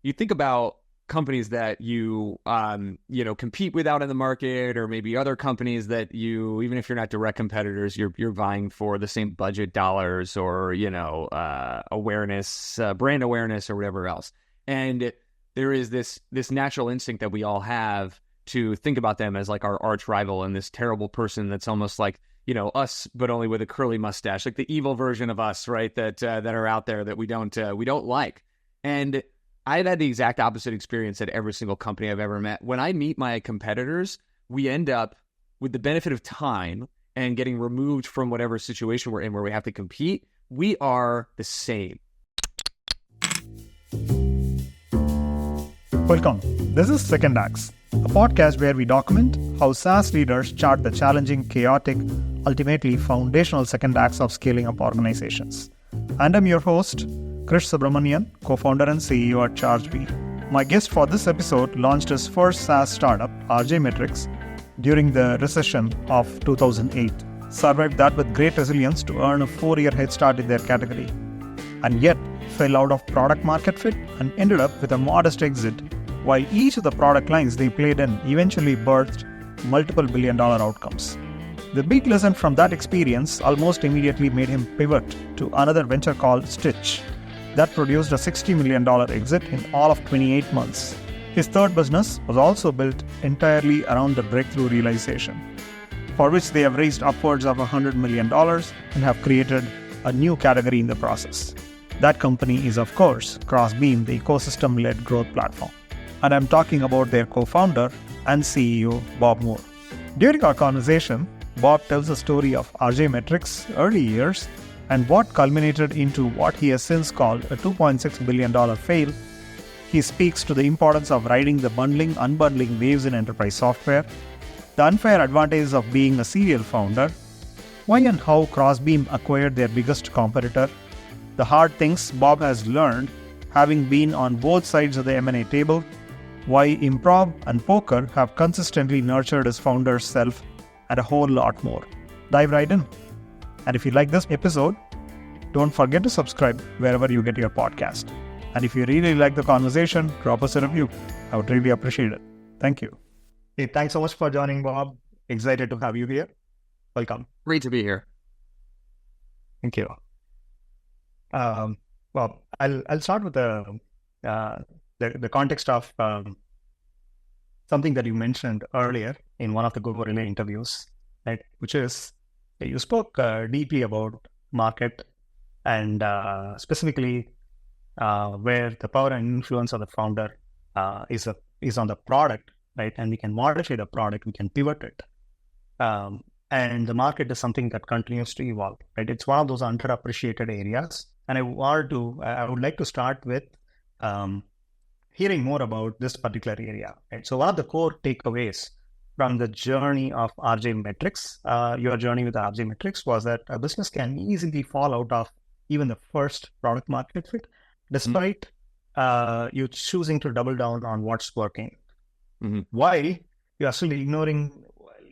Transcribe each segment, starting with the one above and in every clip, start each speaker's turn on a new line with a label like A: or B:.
A: you think about companies that you compete with out in the market, or maybe other companies that you, even if you're not direct competitors, you're vying for the same budget dollars, or awareness, brand awareness, or whatever else. And there is this natural instinct that we all have to think about them as like our arch rival and this terrible person that's almost like, us, but only with a curly mustache, like the evil version of us, right? That are out there that we don't like. And I've had the exact opposite experience at every single company I've ever met. When I meet my competitors, we end up with the benefit of time and getting removed from whatever situation we're in where we have to compete. We are the same.
B: Welcome. This is Second Acts, a podcast where we document how SaaS leaders chart the challenging, chaotic, ultimately foundational second acts of scaling up organizations. And I'm your host, Krish Subramanian, co-founder and CEO at ChargeBee. My guest for this episode launched his first SaaS startup, RJMetrics, during the recession of 2008, survived that with great resilience to earn a 4-year head start in their category, and yet fell out of product market fit and ended up with a modest exit, while each of the product lines they played in eventually birthed multiple billion-dollar outcomes. The big lesson from that experience almost immediately made him pivot to another venture called Stitch that produced a $60 million exit in all of 28 months. His third business was also built entirely around the breakthrough realization, for which they have raised upwards of $100 million and have created a new category in the process. That company is, of course, Crossbeam, the ecosystem-led growth platform. And I'm talking about their co-founder and CEO, Bob Moore. During our conversation, Bob tells the story of RJMetrics' early years and what culminated into what he has since called a $2.6 billion fail. He speaks to the importance of riding the bundling, unbundling waves in enterprise software, the unfair advantages of being a serial founder, why and how Crossbeam acquired their biggest competitor, the hard things Bob has learned having been on both sides of the M&A table, why improv and poker have consistently nurtured his founder's self, and a whole lot more. Dive right in. And if you like this episode, don't forget to subscribe wherever you get your podcast. And if you really like the conversation, drop us a review. I would really appreciate it. Thank you. Hey, thanks so much for joining, Bob. Excited to have you here. Welcome.
A: Great to be here.
B: Thank you. Well, I'll start with the context of something that you mentioned earlier in one of the Google Relay interviews, right? Which is you spoke deeply about market and specifically where the power and influence of the founder is on the product, right? And we can modify the product, we can pivot it. And the market is something that continues to evolve, right? It's one of those underappreciated areas. And I would like to start with hearing more about this particular area, right? So one of the core takeaways from the journey of RJMetrics, your journey with RJMetrics, was that a business can easily fall out of even the first product market fit, despite you choosing to double down on what's working.
A: Mm-hmm.
B: Why? You're actually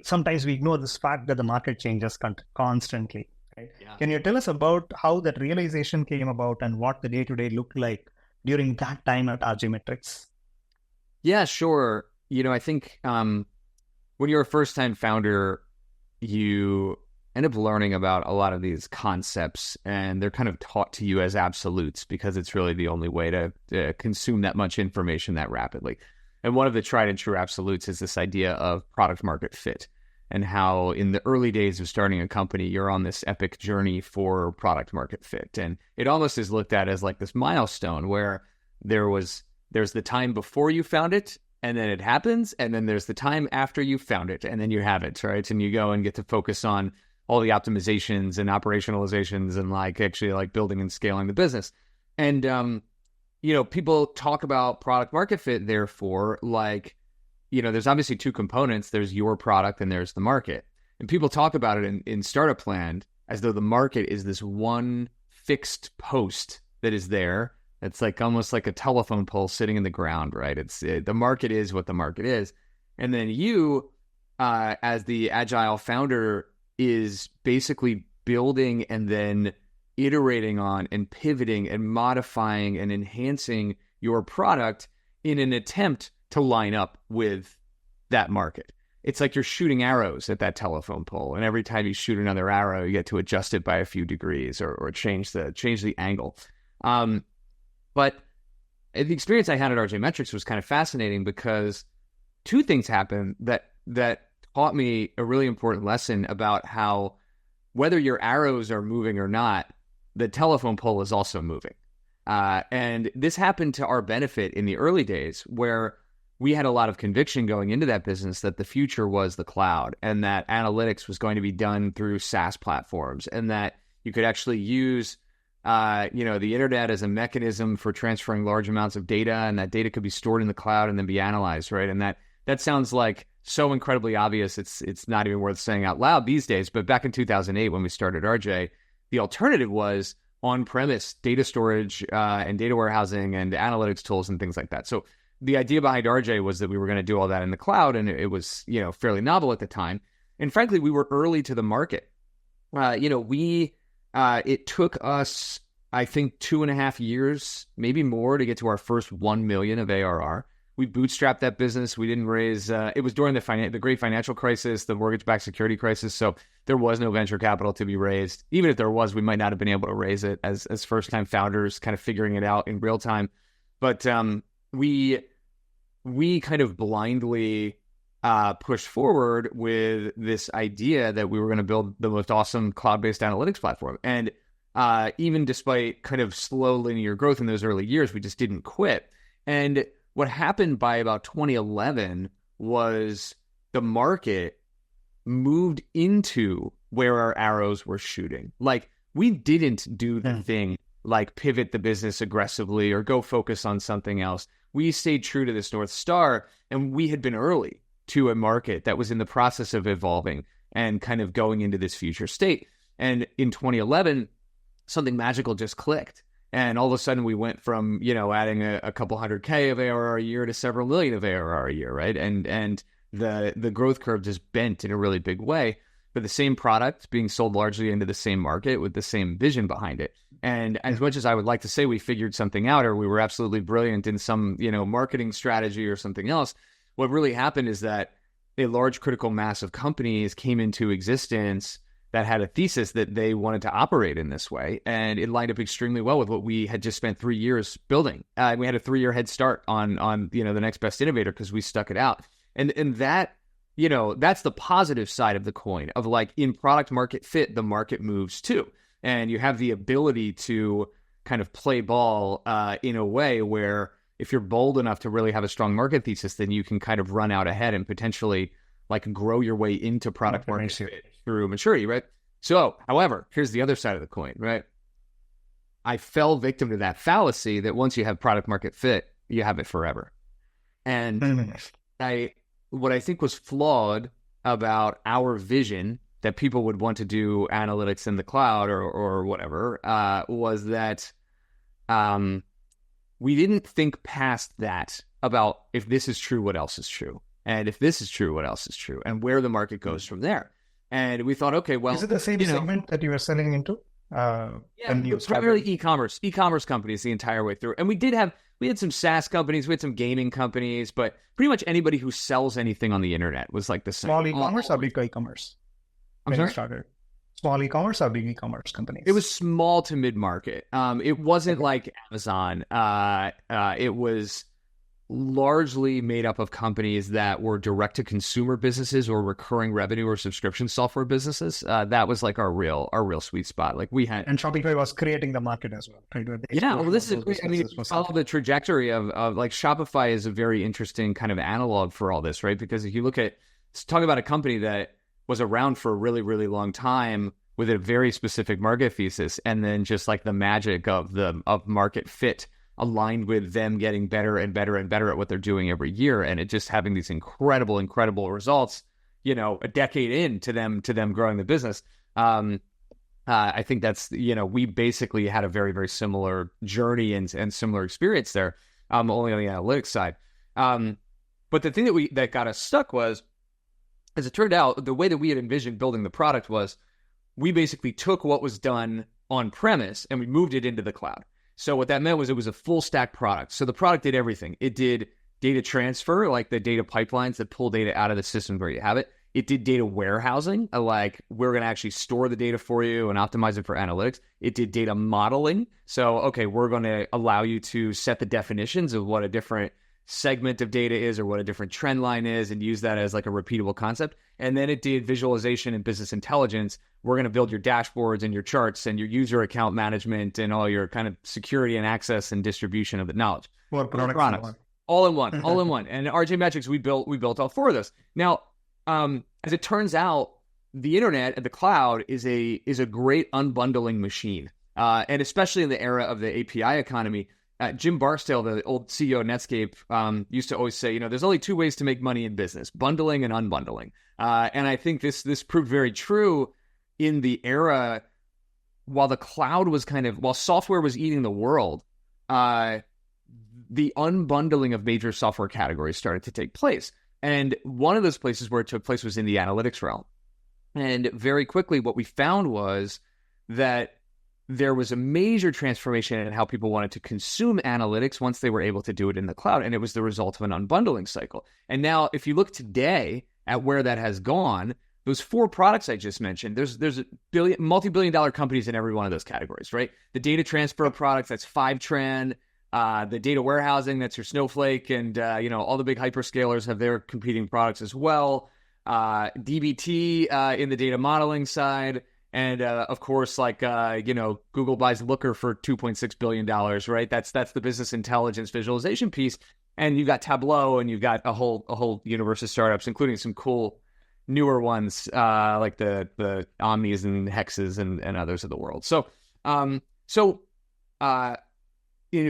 B: sometimes we ignore this fact that the market changes constantly. Right?
A: Yeah.
B: Can you tell us about how that realization came about and what the day-to-day looked like during that time at RJMetrics?
A: Yeah, sure. I think when you're a first-time founder, you end up learning about a lot of these concepts, and they're kind of taught to you as absolutes because it's really the only way to consume that much information that rapidly. And one of the tried and true absolutes is this idea of product market fit, and how in the early days of starting a company, you're on this epic journey for product market fit. And it almost is looked at as like this milestone where there's the time before you found it, and then it happens, and then there's the time after you found it, and then you have it, right? And you go and get to focus on all the optimizations and operationalizations and actually building and scaling the business. And, people talk about product market fit, therefore, there's obviously two components. There's your product and there's the market. And people talk about it in startup land as though the market is this one fixed post that is there. It's almost like a telephone pole sitting in the ground, right? The market is what the market is. And then you, as the agile founder, is basically building and then iterating on and pivoting and modifying and enhancing your product in an attempt to line up with that market. It's like you're shooting arrows at that telephone pole, and every time you shoot another arrow, you get to adjust it by a few degrees or change the angle. But the experience I had at RJMetrics was kind of fascinating because two things happened that taught me a really important lesson about how whether your arrows are moving or not, the telephone pole is also moving. And this happened to our benefit in the early days where we had a lot of conviction going into that business that the future was the cloud and that analytics was going to be done through SaaS platforms and that you could actually use the internet as a mechanism for transferring large amounts of data, and that data could be stored in the cloud and then be analyzed, right? And that sounds like so incredibly obvious, it's not even worth saying out loud these days. But back in 2008, when we started RJ, the alternative was on-premise data storage and data warehousing and analytics tools and things like that. So the idea behind RJ was that we were going to do all that in the cloud, and it was, fairly novel at the time. And frankly, we were early to the market. It took us, I think, 2.5 years, maybe more, to get to our first 1 million of ARR. We bootstrapped that business. We didn't raise, it was during the great financial crisis, the mortgage-backed security crisis. So there was no venture capital to be raised. Even if there was, we might not have been able to raise it as first-time founders, kind of figuring it out in real time. But we kind of blindly pushed forward with this idea that we were going to build the most awesome cloud-based analytics platform. And even despite kind of slow linear growth in those early years, we just didn't quit. And what happened by about 2011 was the market moved into where our arrows were shooting. Like, we didn't do the thing like pivot the business aggressively or go focus on something else. We stayed true to this North Star, and we had been early to a market that was in the process of evolving and kind of going into this future state. And in 2011, something magical just clicked. And all of a sudden we went from, adding a couple $100K of ARR a year to several million of ARR a year, right? And the growth curve just bent in a really big way, but the same product being sold largely into the same market with the same vision behind it. And as much as I would like to say we figured something out or we were absolutely brilliant in some, marketing strategy or something else, what really happened is that a large critical mass of companies came into existence that had a thesis that they wanted to operate in this way. And it lined up extremely well with what we had just spent 3 years building. We had a 3-year head start on the next best innovator because we stuck it out. And that, that's the positive side of the coin of, like, in product market fit, the market moves too. And you have the ability to kind of play ball in a way where if you're bold enough to really have a strong market thesis, then you can kind of run out ahead and potentially like grow your way into product market fit through maturity, right? So, however, here's the other side of the coin, right? I fell victim to that fallacy that once you have product market fit, you have it forever. And what I think was flawed about our vision that people would want to do analytics in the cloud or whatever was that we didn't think past that about if this is true, what else is true? And if this is true, what else is true? And where the market goes from there. And we thought, okay, well...
B: Is it the same segment that you were selling into?
A: Primarily e-commerce companies the entire way through. And we had some SaaS companies, we had some gaming companies, but pretty much anybody who sells anything on the internet was like the same.
B: Small e-commerce or big e-commerce?
A: I'm sorry?
B: Small e-commerce or big e-commerce companies?
A: It was small to mid-market. It wasn't like Amazon. It was largely made up of companies that were direct-to-consumer businesses or recurring revenue or subscription software businesses. That was like our real sweet spot. Like we had,
B: and Shopify was creating the market as well, right?
A: Yeah, well, this is. I mean, follow the trajectory of like Shopify is a very interesting kind of analog for all this, right? Because if you look at, talk about a company that was around for a really, really long time with a very specific market thesis, and then just like the magic of market fit aligned with them getting better and better and better at what they're doing every year, and it just having these incredible results, a decade into them growing the business. I think that's, we basically had a very, very similar journey and similar experience there, only on the analytics side. But the thing that got us stuck was, as it turned out, the way that we had envisioned building the product was we basically took what was done on premise and we moved it into the cloud. So what that meant was it was a full stack product. So the product did everything. It did data transfer, like the data pipelines that pull data out of the system where you have it. It did data warehousing, like we're going to actually store the data for you and optimize it for analytics. It did data modeling. So, okay, we're going to allow you to set the definitions of what a different segment of data is or what a different trend line is and use that as like a repeatable concept. And then it did visualization and business intelligence. We're going to build your dashboards and your charts and your user account management and all your kind of security and access and distribution of the knowledge.
B: Or products.
A: All in one, all in one. And RJMetrics, we built all four of those. Now, as it turns out, the internet and the cloud is a great unbundling machine, and especially in the era of the API economy. Jim Barksdale, the old CEO of Netscape, used to always say, there's only two ways to make money in business: bundling and unbundling. And I think this proved very true in the era while the cloud was while software was eating the world. The unbundling of major software categories started to take place. And one of those places where it took place was in the analytics realm. And very quickly, what we found was that there was a major transformation in how people wanted to consume analytics once they were able to do it in the cloud. And it was the result of an unbundling cycle. And now, if you look today at where that has gone, those four products I just mentioned, there's multi-billion-dollar companies in every one of those categories, right? The data transfer products, that's Fivetran. The data warehousing, that's your Snowflake, and all the big hyperscalers have their competing products as well. DBT in the data modeling side, and of course, Google buys Looker for $2.6 billion, right? That's the business intelligence visualization piece. And you've got Tableau, and you've got a whole universe of startups, including some cool newer ones like the Omnis and Hexes and others of the world.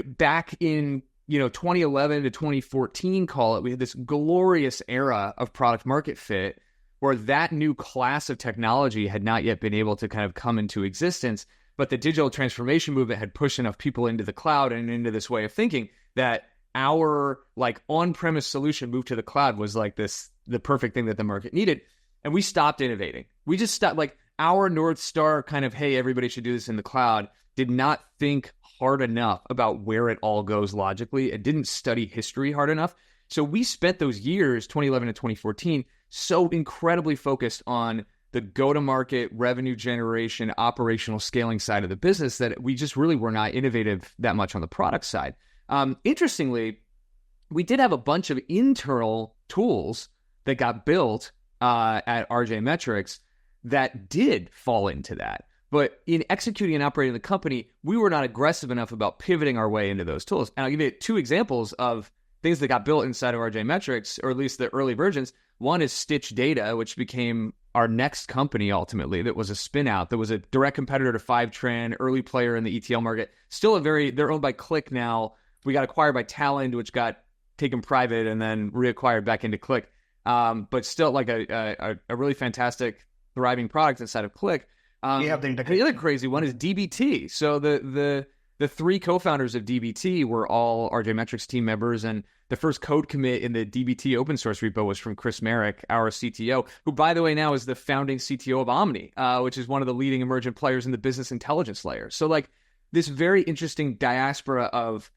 A: Back in 2011 to 2014, call it, we had this glorious era of product market fit where that new class of technology had not yet been able to kind of come into existence, but the digital transformation movement had pushed enough people into the cloud and into this way of thinking that our on-premise solution moved to the cloud was the perfect thing that the market needed. And we stopped innovating. We just stopped, our North Star kind of, hey, everybody should do this in the cloud, did not think hard enough about where it all goes logically. It didn't study history hard enough. So we spent those years, 2011 to 2014, so incredibly focused on the go-to-market, revenue generation, operational scaling side of the business that we just really were not innovative that much on the product side. Interestingly, we did have a bunch of internal tools that got built at RJMetrics that did fall into that. But in executing and operating the company, we were not aggressive enough about pivoting our way into those tools. And I'll give you two examples of things that got built inside of RJMetrics, or at least the early versions. One is Stitch Data, which became our next company ultimately. That was a spin out. That was a direct competitor to Fivetran, early player in the ETL market. Still they're owned by Click now. We got acquired by Talend, which got taken private and then reacquired back into Click. But still a really fantastic, thriving product inside of Click.
B: The
A: other crazy one is DBT. So the three co-founders of DBT were all RJMetrics team members, and the first code commit in the DBT open source repo was from Chris Merrick, our CTO, who, by the way, now is the founding CTO of Omni, which is one of the leading emergent players in the business intelligence layer. So this very interesting diaspora of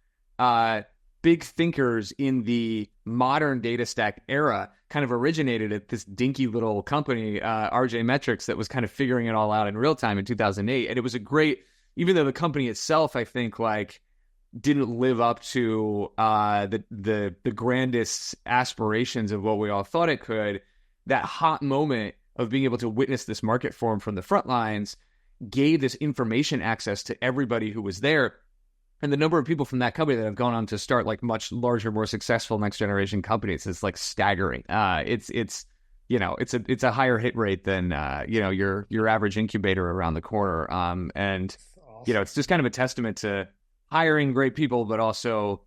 A: big thinkers in the modern data stack era kind of originated at this dinky little company, RJMetrics, that was kind of figuring it all out in real time in 2008. And it was a great, even though the company itself, I think, didn't live up to the grandest aspirations of what we all thought it could, that hot moment of being able to witness this market form from the front lines gave this information access to everybody who was there. And the number of people from that company that have gone on to start much larger, more successful next generation companies is staggering. It's a higher hit rate than your average incubator around the corner. And awesome. It's just kind of a testament to hiring great people, but also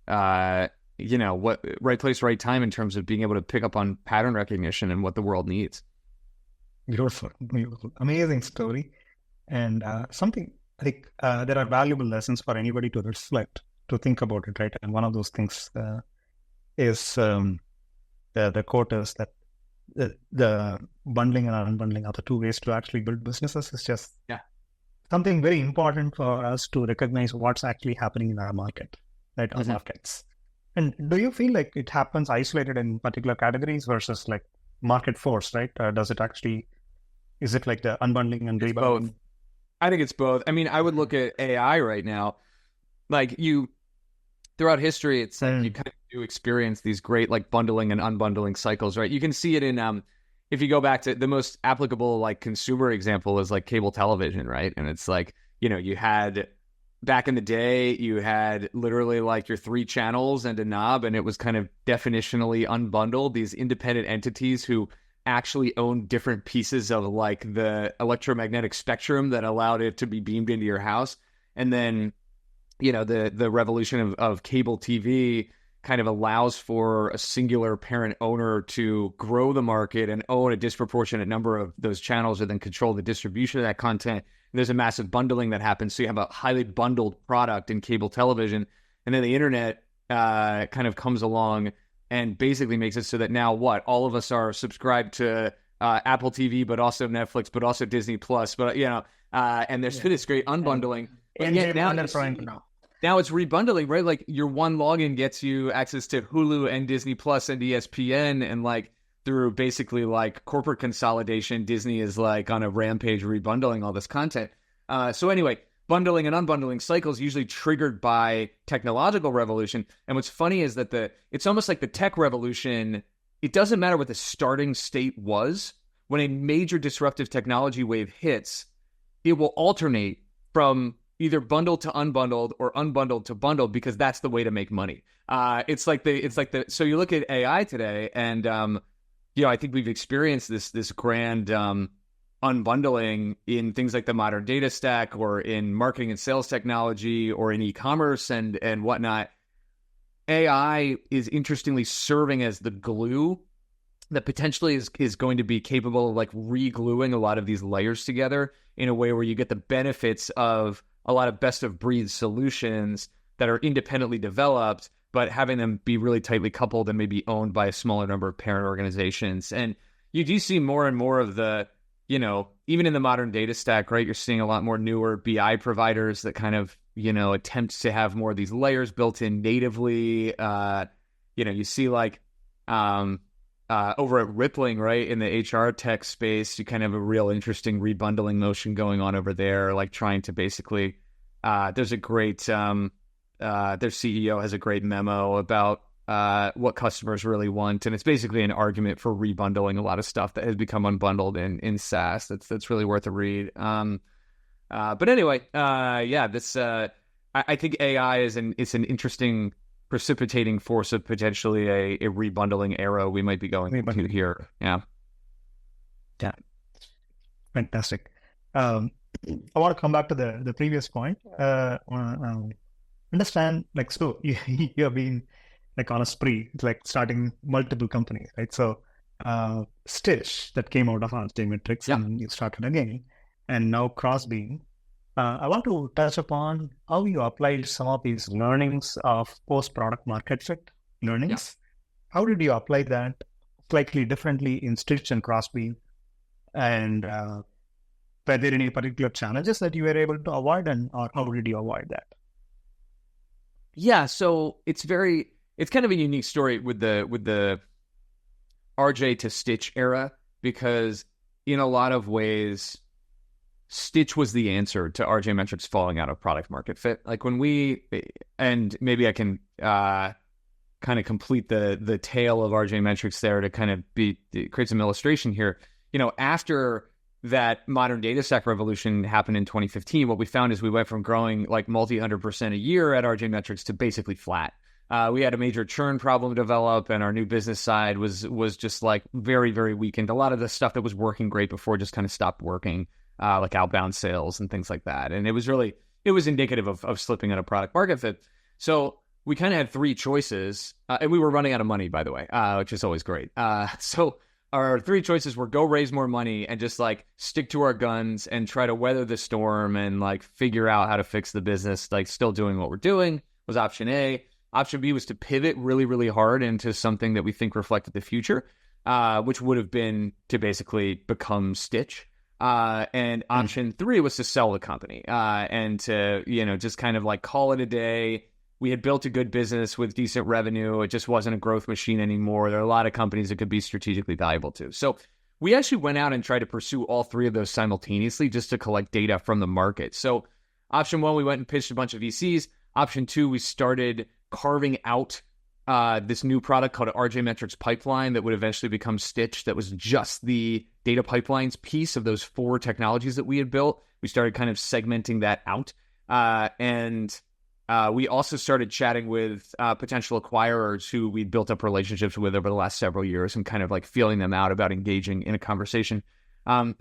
A: what right place, right time in terms of being able to pick up on pattern recognition and what the world needs.
B: Beautiful, amazing story, and something. I think there are valuable lessons for anybody to reflect, to think about it, right? And one of those things is the quote is that the bundling and unbundling are the two ways to actually build businesses. It's just something very important for us to recognize what's actually happening in our market, right? Our markets. And do you feel like it happens isolated in particular categories versus like market force, right? Does it actually, is it like the unbundling and rebundling?
A: Both. I think it's both. I mean, I would look at AI right now, like throughout history, it's like you kind of do experience these great like bundling and unbundling cycles, right? You can see it in if you go back to the most applicable like consumer example is like cable television, right? And it's like, you had back in the day, you had literally like your 3 channels and a knob, and it was kind of definitionally unbundled, these independent entities who actually owned different pieces of like the electromagnetic spectrum that allowed it to be beamed into your house. And then the revolution of cable TV kind of allows for a singular parent owner to grow the market and own a disproportionate number of those channels and then control the distribution of that content. And there's a massive bundling that happens. So you have a highly bundled product in cable television. And then the internet kind of comes along and basically makes it so that now all of us are subscribed to Apple TV, but also Netflix, but also Disney Plus, but and there's this great unbundling.
B: And
A: now it's rebundling, right? Like your one login gets you access to Hulu and Disney Plus and ESPN, and like through basically like corporate consolidation, Disney is like on a rampage rebundling all this content. So anyway, bundling and unbundling cycles usually triggered by technological revolution. And what's funny is that it's almost like the tech revolution. It doesn't matter what the starting state was. When a major disruptive technology wave hits, it will alternate from either bundled to unbundled or unbundled to bundled, because that's the way to make money. So you look at AI today, and I think we've experienced this grand unbundling in things like the modern data stack, or in marketing and sales technology, or in e-commerce and whatnot. AI is interestingly serving as the glue that potentially is going to be capable of like re-gluing a lot of these layers together in a way where you get the benefits of a lot of best of breed solutions that are independently developed, but having them be really tightly coupled and maybe owned by a smaller number of parent organizations. And you do see more and more of the, even in the modern data stack, right? You're seeing a lot more newer BI providers that kind of, attempt to have more of these layers built in natively. You see like over at Rippling, right, in the HR tech space, you kind of have a real interesting rebundling motion going on over there, like trying to basically, there's a great, their CEO has a great memo about what customers really want, and it's basically an argument for rebundling a lot of stuff that has become unbundled in SaaS. That's really worth a read. But anyway, I think AI is an interesting precipitating force of potentially a rebundling era we might be going to here. Yeah.
B: Fantastic. I want to come back to the previous point. Understand, like, so you have been like on a spree, like starting multiple companies, right? So Stitch, that came out of RJMetrics, and you started again, and now Crossbeam. I want to touch upon how you applied some of these learnings of post-product market fit learnings. Yeah. How did you apply that slightly differently in Stitch and Crossbeam? And were there any particular challenges that you were able to avoid, or how did you avoid that?
A: Yeah, so it's kind of a unique story with the RJ to Stitch era, because in a lot of ways, Stitch was the answer to RJMetrics falling out of product market fit. Like and maybe I can kind of complete the tale of RJMetrics there to kind of create some illustration here. After that modern data stack revolution happened in 2015, what we found is we went from growing like multi-100% a year at RJMetrics to basically flat. We had a major churn problem develop, and our new business side was just like very, very weakened. A lot of the stuff that was working great before just kind of stopped working. Like outbound sales and things like that. And it was indicative of slipping out of product market fit. So we kind of had 3 choices, and we were running out of money, by the way, which is always great. So our 3 choices were go raise more money and just like stick to our guns and try to weather the storm and like figure out how to fix the business, like still doing what we're doing, was option A. Option B was to pivot really, really hard into something that we think reflected the future, which would have been to basically become Stitch. And option 3 was to sell the company and to, just kind of like call it a day. We had built a good business with decent revenue. It just wasn't a growth machine anymore. There are a lot of companies that could be strategically valuable to. So we actually went out and tried to pursue all 3 of those simultaneously just to collect data from the market. So option 1, we went and pitched a bunch of VCs. Option 2, we started carving out this new product called RJMetrics Pipeline that would eventually become Stitch. That was just the data pipelines piece of those 4 technologies that we had built. We started kind of segmenting that out. And we also started chatting with potential acquirers who we'd built up relationships with over the last several years and kind of like feeling them out about engaging in a conversation.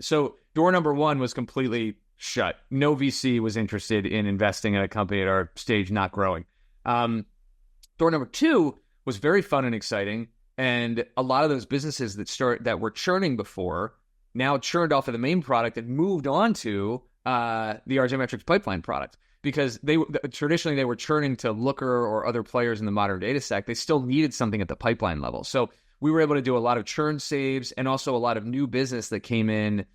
A: So door number 1 was completely shut. No VC was interested in investing in a company at our stage not growing. Door number 2 was very fun and exciting. And a lot of those businesses that were churning before now churned off of the main product and moved on to the RJMetrics Pipeline product. Because traditionally they were churning to Looker or other players in the modern data stack. They still needed something at the pipeline level. So we were able to do a lot of churn saves and also a lot of new business that came in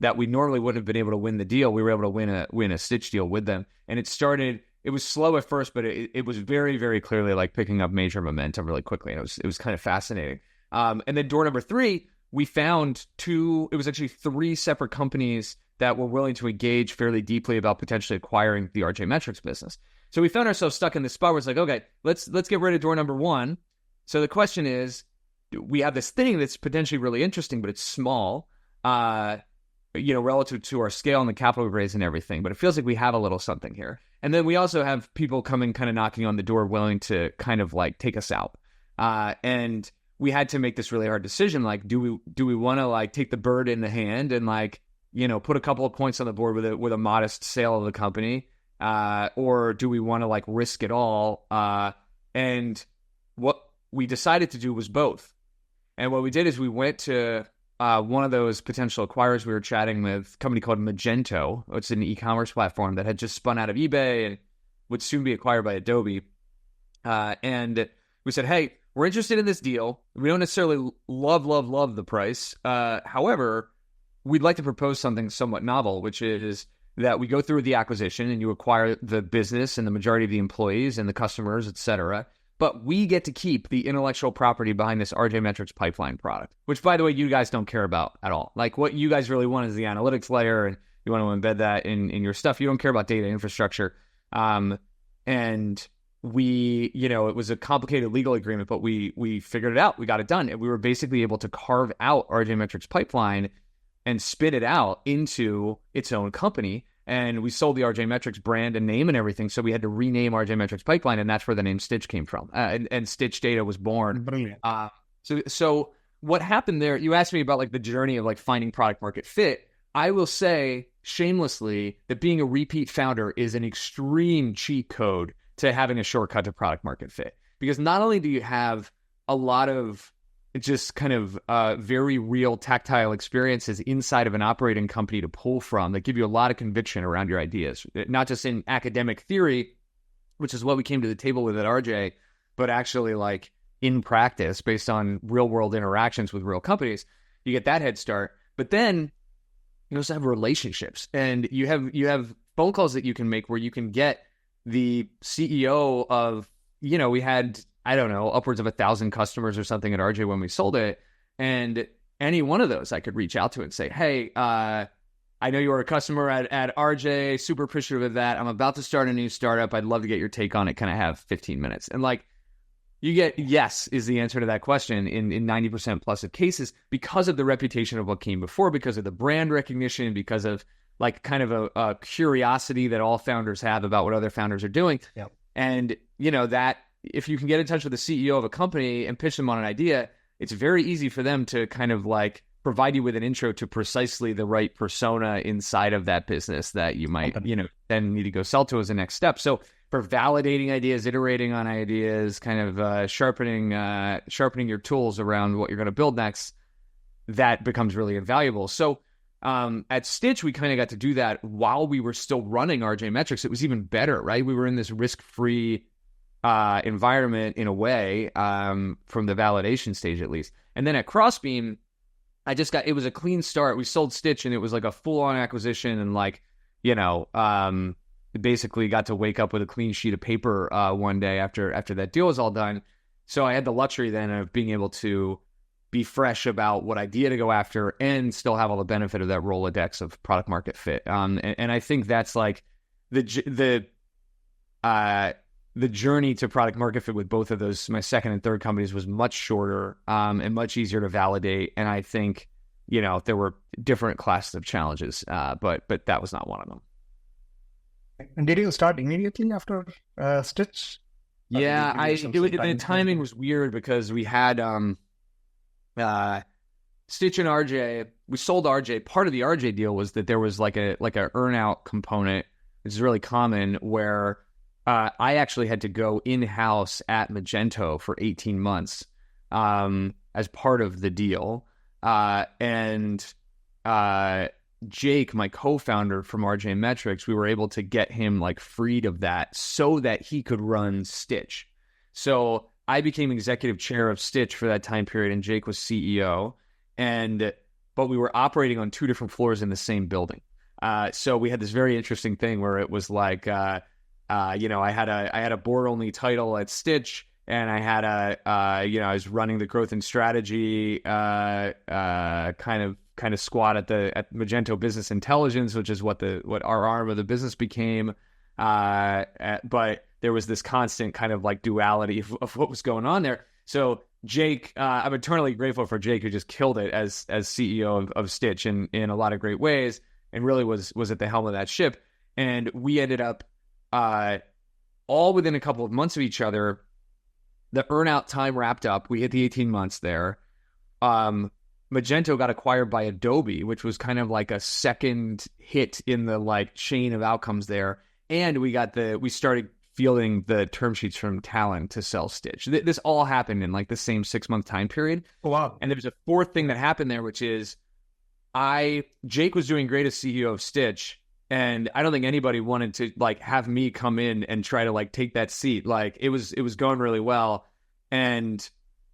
A: that we normally wouldn't have been able to win the deal. We were able to win a Stitch deal with them. And it was slow at first, but it was very, very clearly like picking up major momentum really quickly. And it was kind of fascinating. And then door number 3, we found it was actually 3 separate companies that were willing to engage fairly deeply about potentially acquiring the RJMetrics business. So we found ourselves stuck in this spot where it's like, okay, let's get rid of door number 1. So the question is, we have this thing that's potentially really interesting, but it's small, relative to our scale and the capital we raised and everything. But it feels like we have a little something here. And then we also have people coming, kind of knocking on the door, willing to kind of like take us out. And we had to make this really hard decision. Like, do we want to like take the bird in the hand and like, put a couple of points on the board with a modest sale of the company, or do we want to like risk it all? And what we decided to do was both. And what we did is we went to one of those potential acquirers we were chatting with, a company called Magento. It's an e-commerce platform that had just spun out of eBay and would soon be acquired by Adobe. And we said, hey, we're interested in this deal. We don't necessarily love the price. However, we'd like to propose something somewhat novel, which is that we go through the acquisition and you acquire the business and the majority of the employees and the customers, et cetera. But we get to keep the intellectual property behind this RJMetrics Pipeline product, which, by the way, you guys don't care about at all. Like, what you guys really want is the analytics layer, and you want to embed that in your stuff. You don't care about data infrastructure. And we, it was a complicated legal agreement, but we figured it out. We got it done. And we were basically able to carve out RJMetrics Pipeline and spit it out into its own company. And we sold the RJMetrics brand and name and everything. So we had to rename RJMetrics Pipeline, and that's where the name Stitch came from. And Stitch Data was born.
B: Brilliant.
A: So what happened there, you asked me about like the journey of like finding product market fit. I will say shamelessly that being a repeat founder is an extreme cheat code to having a shortcut to product market fit. Because not only do you have a lot of just kind of very real tactile experiences inside of an operating company to pull from that give you a lot of conviction around your ideas, not just in academic theory, which is what we came to the table with at RJ, but actually like in practice based on real world interactions with real companies. You get that head start, but then you also have relationships, and you have phone calls that you can make where you can get the CEO of, we had, I don't know, upwards of 1,000 customers or something at RJ when we sold it. And any one of those I could reach out to and say, hey, I know you were a customer at RJ, super appreciative of that. I'm about to start a new startup. I'd love to get your take on it. Can I have 15 minutes? And like, you get yes is the answer to that question in 90% plus of cases because of the reputation of what came before, because of the brand recognition, because of like kind of a curiosity that all founders have about what other founders are doing.
B: Yep.
A: And, that if you can get in touch with the CEO of a company and pitch them on an idea, it's very easy for them to kind of like provide you with an intro to precisely the right persona inside of that business that you might, then need to go sell to as a next step. So for validating ideas, iterating on ideas, kind of sharpening your tools around what you're going to build next, that becomes really invaluable. So at Stitch, we kind of got to do that while we were still running RJMetrics. It was even better, right? We were in this risk-free environment in a way, from the validation stage at least. And then at Crossbeam, it was a clean start. We sold Stitch and it was like a full on acquisition, and like, basically got to wake up with a clean sheet of paper one day after that deal was all done. So I had the luxury then of being able to be fresh about what idea to go after and still have all the benefit of that Rolodex of product market fit. And I think that's like the journey to product market fit with both of those, my second and third companies, was much shorter and much easier to validate. And I think, there were different classes of challenges, but that was not one of them.
B: And did you start immediately after Stitch?
A: Yeah, the timing was weird because we had Stitch and RJ. We sold RJ. Part of the RJ deal was that there was like a earn out component, which is really common, where I actually had to go in-house at Magento for 18 months as part of the deal. And Jake, my co-founder from RJMetrics, we were able to get him like freed of that so that he could run Stitch. So I became executive chair of Stitch for that time period, and Jake was CEO. But we were operating on two different floors in the same building. So we had this very interesting thing where it was like, I had a board only title at Stitch, and I had I was running the growth and strategy kind of squad at Magento Business Intelligence, which is what our arm of the business became. But there was this constant kind of like duality of what was going on there. So Jake, I'm eternally grateful for Jake, who just killed it as CEO of Stitch in a lot of great ways, and really was at the helm of that ship. And we ended up all within a couple of months of each other. The earnout time wrapped up. We hit the 18 months there. Magento got acquired by Adobe, which was kind of like a second hit in the like chain of outcomes there. And we started fielding the term sheets from Talon to sell Stitch. This all happened in like the same 6-month time period.
B: Oh, wow.
A: And there was a fourth thing that happened there, which is Jake was doing great as CEO of Stitch, and I don't think anybody wanted to like have me come in and try to like take that seat. Like it was going really well, and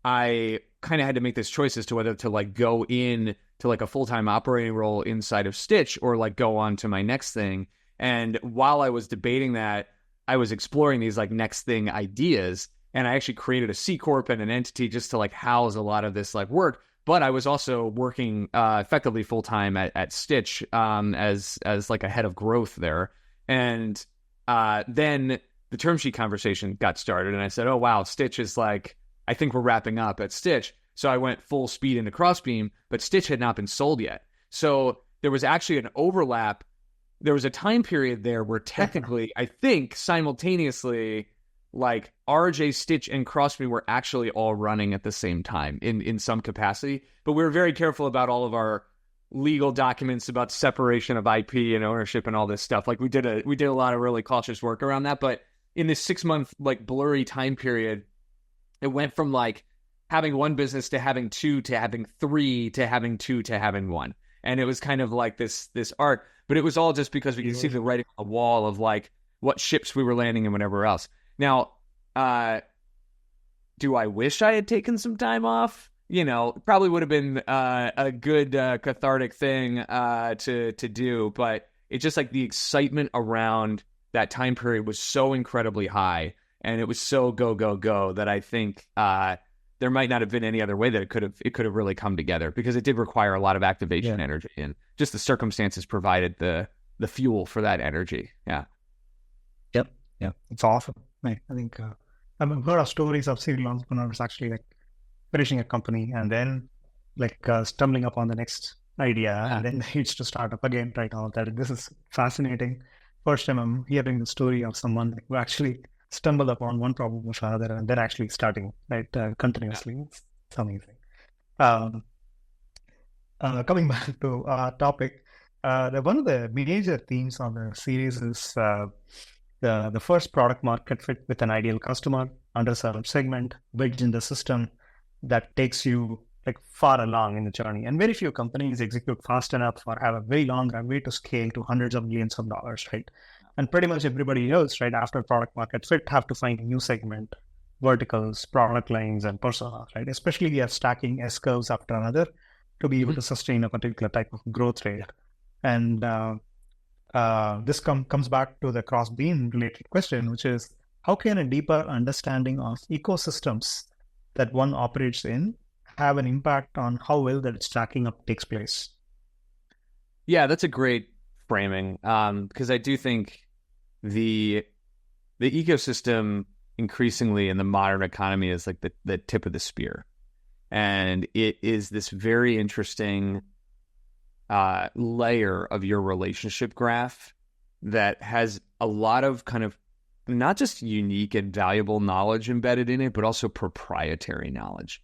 A: I kind of had to make this choice as to whether to like go in to like a full-time operating role inside of Stitch or like go on to my next thing. And while I was debating that, I was exploring these like next thing ideas, and I actually created a C Corp and an entity just to like house a lot of this like work. But I was also working effectively full-time at Stitch as like a head of growth there. And then the term sheet conversation got started, and I said, oh, wow, Stitch is like, I think we're wrapping up at Stitch. So I went full speed into Crossbeam, but Stitch had not been sold yet. So there was actually an overlap. There was a time period there where technically, I think simultaneously, like RJ, Stitch, and Crossbeam were actually all running at the same time in some capacity. But we were very careful about all of our legal documents about separation of IP and ownership and all this stuff. Like we did a lot of really cautious work around that. But in this 6-month like blurry time period, it went from like having one business to having two to having three to having two to having one. And it was kind of like this art. But it was all just because we could see the writing on the wall of like what ships we were landing and whatever else. Now, do I wish I had taken some time off? Probably would have been a good cathartic thing to do. But it's just like the excitement around that time period was so incredibly high, and it was so go that I think there might not have been any other way that it could have really come together, because it did require a lot of activation energy, and just the circumstances provided the fuel for that energy. Yeah.
B: Yep. Yeah. It's awesome. I think I've heard of stories of serial entrepreneurs actually like finishing a company and then like stumbling upon the next idea and then it's to start up again, right? All that. This is fascinating. First time I'm hearing the story of someone who actually stumbled upon one problem or another and then actually starting right continuously. Yeah. It's amazing. Coming back to our topic, one of the major themes on the series is the first product market fit with an ideal customer, underserved segment, wedge in the system that takes you like far along in the journey. And very few companies execute fast enough or have a very long runway to scale to hundreds of millions of dollars, right? And pretty much everybody else, right, after product market fit, have to find a new segment, verticals, product lines, and personas, right? Especially we are stacking S curves after another. to be able to sustain a particular type of growth rate. And this comes back to the Crossbeam related question, which is how can a deeper understanding of ecosystems that one operates in have an impact on how well that stacking up takes place?
A: Yeah, that's a great framing, because I do think the ecosystem increasingly in the modern economy is like the tip of the spear. And it is this very interesting layer of your relationship graph that has a lot of kind of not just unique and valuable knowledge embedded in it, but also proprietary knowledge.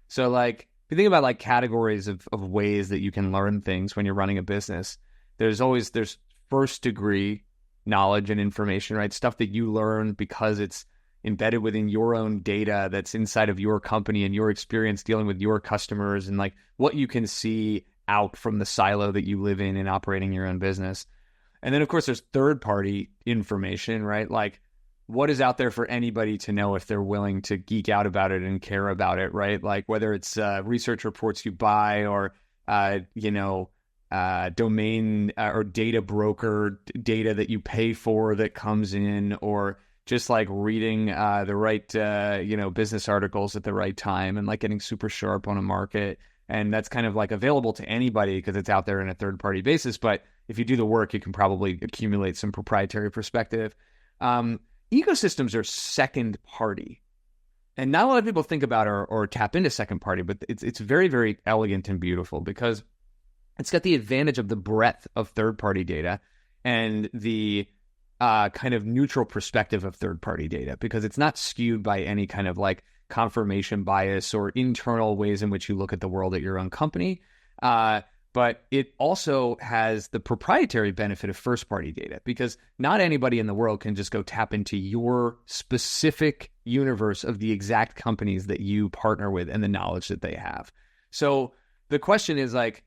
A: So like, if you think about like categories of ways that you can learn things when you're running a business, there's first degree knowledge and information, right? Stuff that you learn because it's embedded within your own data that's inside of your company and your experience dealing with your customers and like what you can see out from the silo that you live in and operating your own business. And then of course there's third party information, right? Like what is out there for anybody to know if they're willing to geek out about it and care about it, right? Like whether it's research reports you buy or, domain or data broker data that you pay for that comes in, or just like reading the right, business articles at the right time and like getting super sharp on a market. And that's kind of like available to anybody because it's out there in a third party basis. But if you do the work, you can probably accumulate some proprietary perspective. Ecosystems are second party. And not a lot of people think about or tap into second party, but it's very, very elegant and beautiful because it's got the advantage of the breadth of third party data and the kind of neutral perspective of third party data because it's not skewed by any kind of like confirmation bias or internal ways in which you look at the world at your own company. But it also has the proprietary benefit of first party data because not anybody in the world can just go tap into your specific universe of the exact companies that you partner with and the knowledge that they have. So the question is like,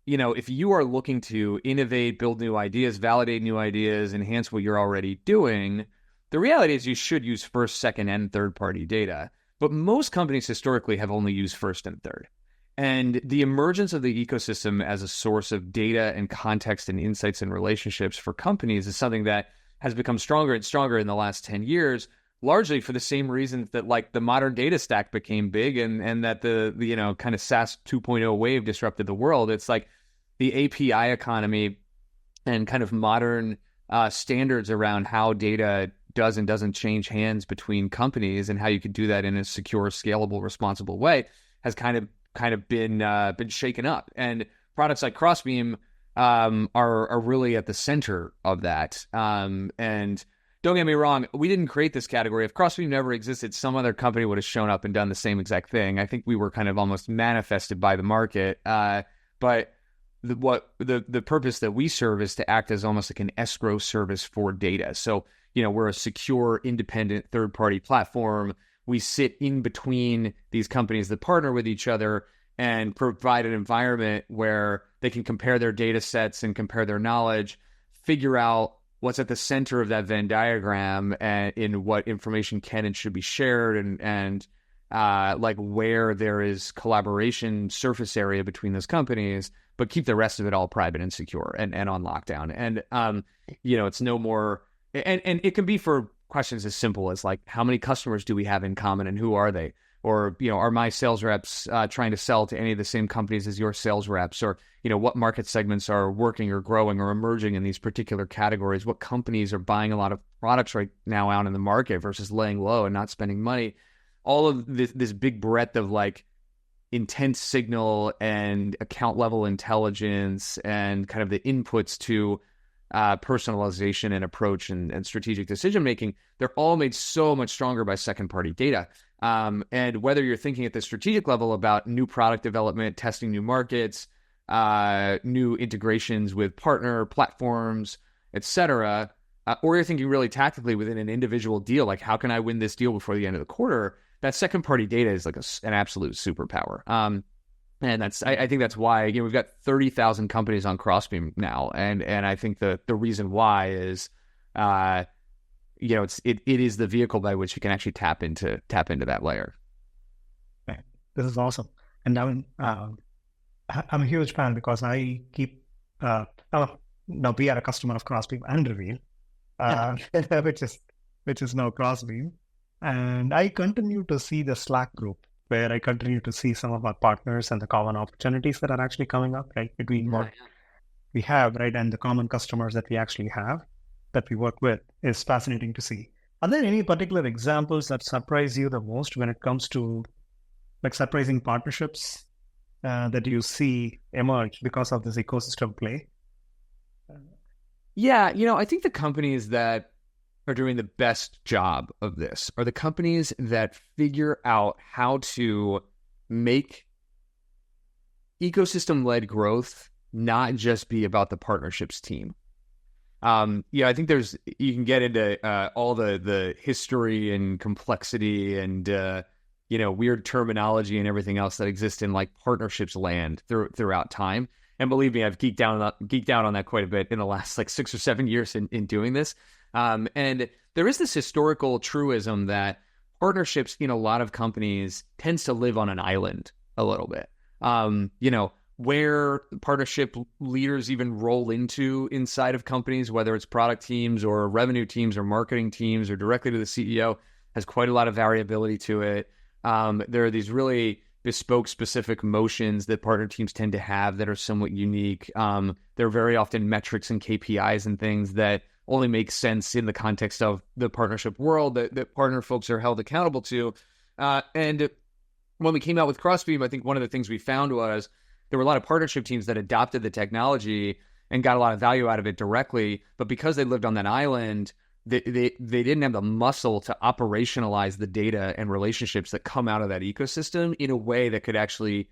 A: if you are looking to innovate, build new ideas, validate new ideas, enhance what you're already doing, the reality is you should use first, second, and third party data. But most companies historically have only used first and third. And the emergence of the ecosystem as a source of data and context and insights and relationships for companies is something that has become stronger and stronger in the last 10 years, largely for the same reasons that like the modern data stack became big and that the kind of SaaS 2.0 wave disrupted the world. It's like the API economy and kind of modern standards around how data does and doesn't change hands between companies and how you can do that in a secure, scalable, responsible way has kind of been shaken up. And products like Crossbeam are really at the center of that. And don't get me wrong, we didn't create this category. If Crossbeam never existed, some other company would have shown up and done the same exact thing. I think we were kind of almost manifested by the market. But the purpose that we serve is to act as almost like an escrow service for data. So, we're a secure, independent third-party platform. We sit in between these companies that partner with each other and provide an environment where they can compare their data sets and compare their knowledge, figure out what's at the center of that Venn diagram and in what information can and should be shared and like where there is collaboration surface area between those companies, but keep the rest of it all private and secure and on lockdown. And, it's no more, and it can be for questions as simple as like, how many customers do we have in common and who are they? Or, are my sales reps trying to sell to any of the same companies as your sales reps? Or, what market segments are working or growing or emerging in these particular categories? What companies are buying a lot of products right now out in the market versus laying low and not spending money? All of this big breadth of like intense signal and account level intelligence and kind of the inputs to personalization and approach and strategic decision making, they're all made so much stronger by second party data. And whether you're thinking at the strategic level about new product development, testing new markets, new integrations with partner platforms, etc., or you're thinking really tactically within an individual deal, like how can I win this deal before the end of the quarter? That second party data is like an absolute superpower. And I think that's why we've got 30,000 companies on Crossbeam now, and I think the reason why is it is the vehicle by which you can actually tap into that layer.
B: Right. This is awesome. And now I'm a huge fan because I keep, now we are a customer of Crossbeam and Reveal, uh, which is now Crossbeam. And I continue to see the Slack group where I continue to see some of our partners and the common opportunities that are actually coming up, right? Between what we have, right, and the common customers that we actually have that we work with is fascinating to see. Are there any particular examples that surprise you the most when it comes to like surprising partnerships that you see emerge because of this ecosystem play?
A: Yeah, I think the companies that are doing the best job of this are the companies that figure out how to make ecosystem-led growth not just be about the partnerships team. I think you can get into all the history and complexity and weird terminology and everything else that exists in like partnerships land throughout time. And believe me, I've geeked out on that quite a bit in the last like 6 or 7 years in doing this. And there is this historical truism that partnerships in a lot of companies tends to live on an island a little bit. Where partnership leaders even roll into inside of companies, whether it's product teams or revenue teams or marketing teams or directly to the CEO, has quite a lot of variability to it. There are these really bespoke specific motions that partner teams tend to have that are somewhat unique. There are very often metrics and KPIs and things that only make sense in the context of the partnership world that partner folks are held accountable to. And when we came out with Crossbeam, I think one of the things we found was there were a lot of partnership teams that adopted the technology and got a lot of value out of it directly. But because they lived on that island, they didn't have the muscle to operationalize the data and relationships that come out of that ecosystem in a way that could actually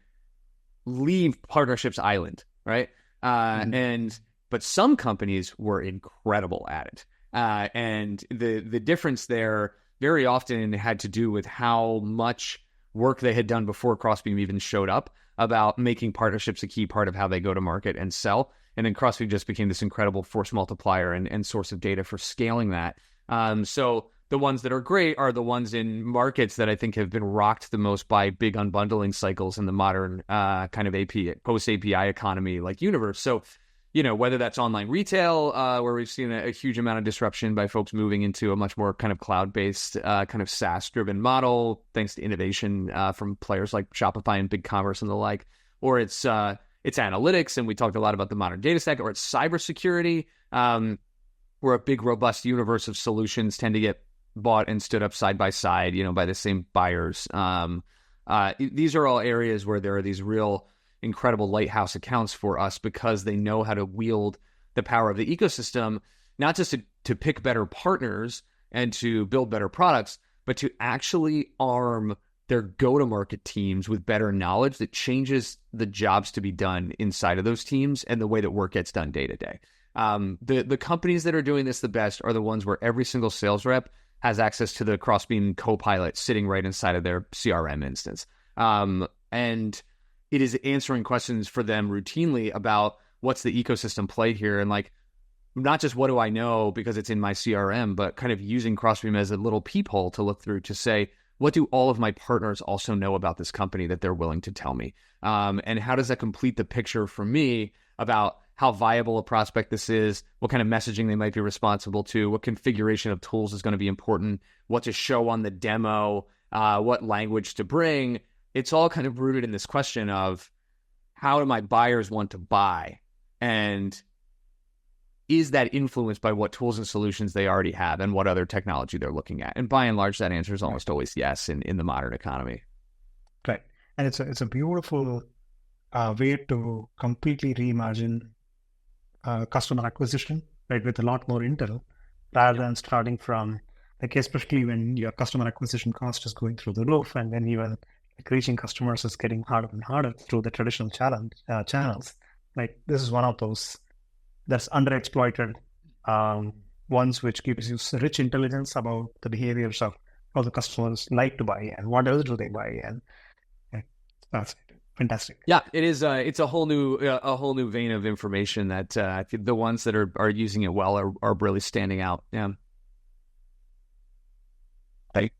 A: leave partnerships island, right? But some companies were incredible at it. And the difference there very often had to do with how much work they had done before Crossbeam even showed up about making partnerships a key part of how they go to market and sell. And then Crossbeam just became this incredible force multiplier and source of data for scaling that. So the ones that are great are the ones in markets that I think have been rocked the most by big unbundling cycles in the modern kind of post-API economy like universe. So, whether that's online retail, where we've seen a huge amount of disruption by folks moving into a much more kind of cloud-based, kind of SaaS-driven model, thanks to innovation from players like Shopify and BigCommerce and the like, or it's analytics, and we talked a lot about the modern data stack, or it's cybersecurity, where a big, robust universe of solutions tend to get bought and stood up side by side, by the same buyers. These are all areas where there are these real incredible lighthouse accounts for us because they know how to wield the power of the ecosystem, not just to pick better partners and to build better products, but to actually arm their go-to-market teams with better knowledge that changes the jobs to be done inside of those teams and the way that work gets done day to day. The companies that are doing this the best are the ones where every single sales rep has access to the Crossbeam Copilot sitting right inside of their CRM instance. And it is answering questions for them routinely about what's the ecosystem play here. And like, not just what do I know because it's in my CRM, but kind of using Crossbeam as a little peephole to look through to say, what do all of my partners also know about this company that they're willing to tell me? And how does that complete the picture for me about how viable a prospect this is, what kind of messaging they might be responsible to, what configuration of tools is going to be important, what to show on the demo, what language to bring. It's all kind of rooted in this question of how do my buyers want to buy? And is that influenced by what tools and solutions they already have and what other technology they're looking at? And by and large, that answer is almost always yes in the modern economy.
B: Right. And it's a beautiful way to completely reimagine customer acquisition, right, with a lot more intel rather than starting from, like, especially when your customer acquisition cost is going through the roof and then even like reaching customers is getting harder and harder through the traditional channels. Like, this is one of those that's underexploited ones, which gives you rich intelligence about the behaviors of how the customers like to buy and what else do they buy, and that's fantastic.
A: Yeah, it is. It's a whole new vein of information that the ones that are using it well are really standing out. Yeah.
B: Right.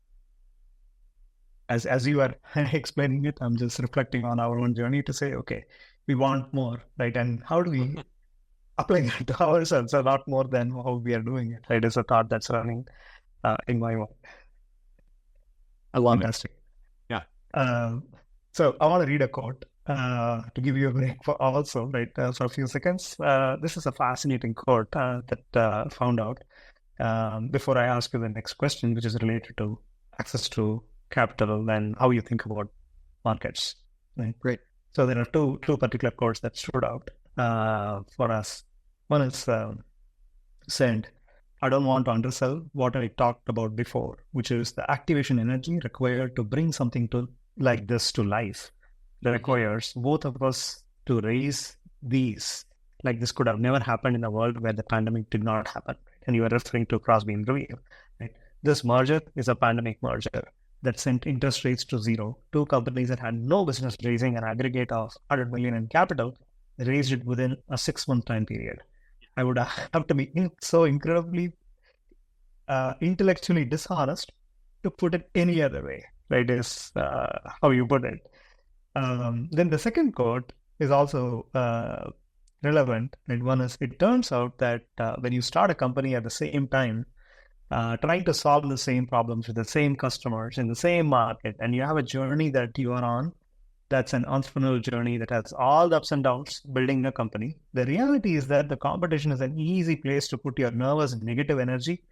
B: As you are explaining it, I'm just reflecting on our own journey to say, okay, we want more, right? And how do we apply that to ourselves a lot more than how we are doing it, right? Is a thought that's running in my mind.
A: I love
B: Fantastic.
A: it. Yeah.
B: So I want to read a quote to give you a break for also, right? For a few seconds. This is a fascinating quote that I found out before I ask you the next question, which is related to access to capital and how you think about markets. Right?
A: Great.
B: So there are two particular quotes that stood out for us. One is said, I don't want to undersell what I talked about before, which is the activation energy required to bring something to like this to life. That requires both of us to raise these. Like this could have never happened in a world where the pandemic did not happen. And you are referring to Crossbeam-Reveal. Right? This merger is a pandemic merger that sent interest rates to zero. Two companies that had no business raising an aggregate of 100 million in capital raised it within a 6-month time period. I would have to be so incredibly intellectually dishonest to put it any other way, right? Is how you put it. Then the second quote is also relevant. And one is, it turns out that when you start a company at the same time, trying to solve the same problems with the same customers in the same market, and you have a journey that you are on, that's an entrepreneurial journey that has all the ups and downs building a company. The reality is that the competition is an easy place to put your nervous negative energy,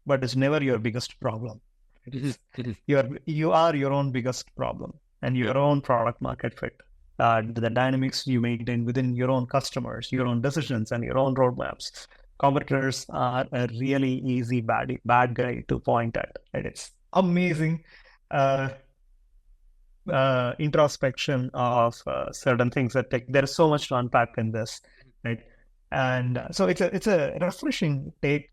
B: but it's never your biggest problem. You are your own biggest problem and your own product market fit. The dynamics you maintain within your own customers, your own decisions, and your own roadmaps. Competitors are a really easy bad guy to point at. And it's amazing introspection of certain things that there is so much to unpack in this, right? And so it's a refreshing take,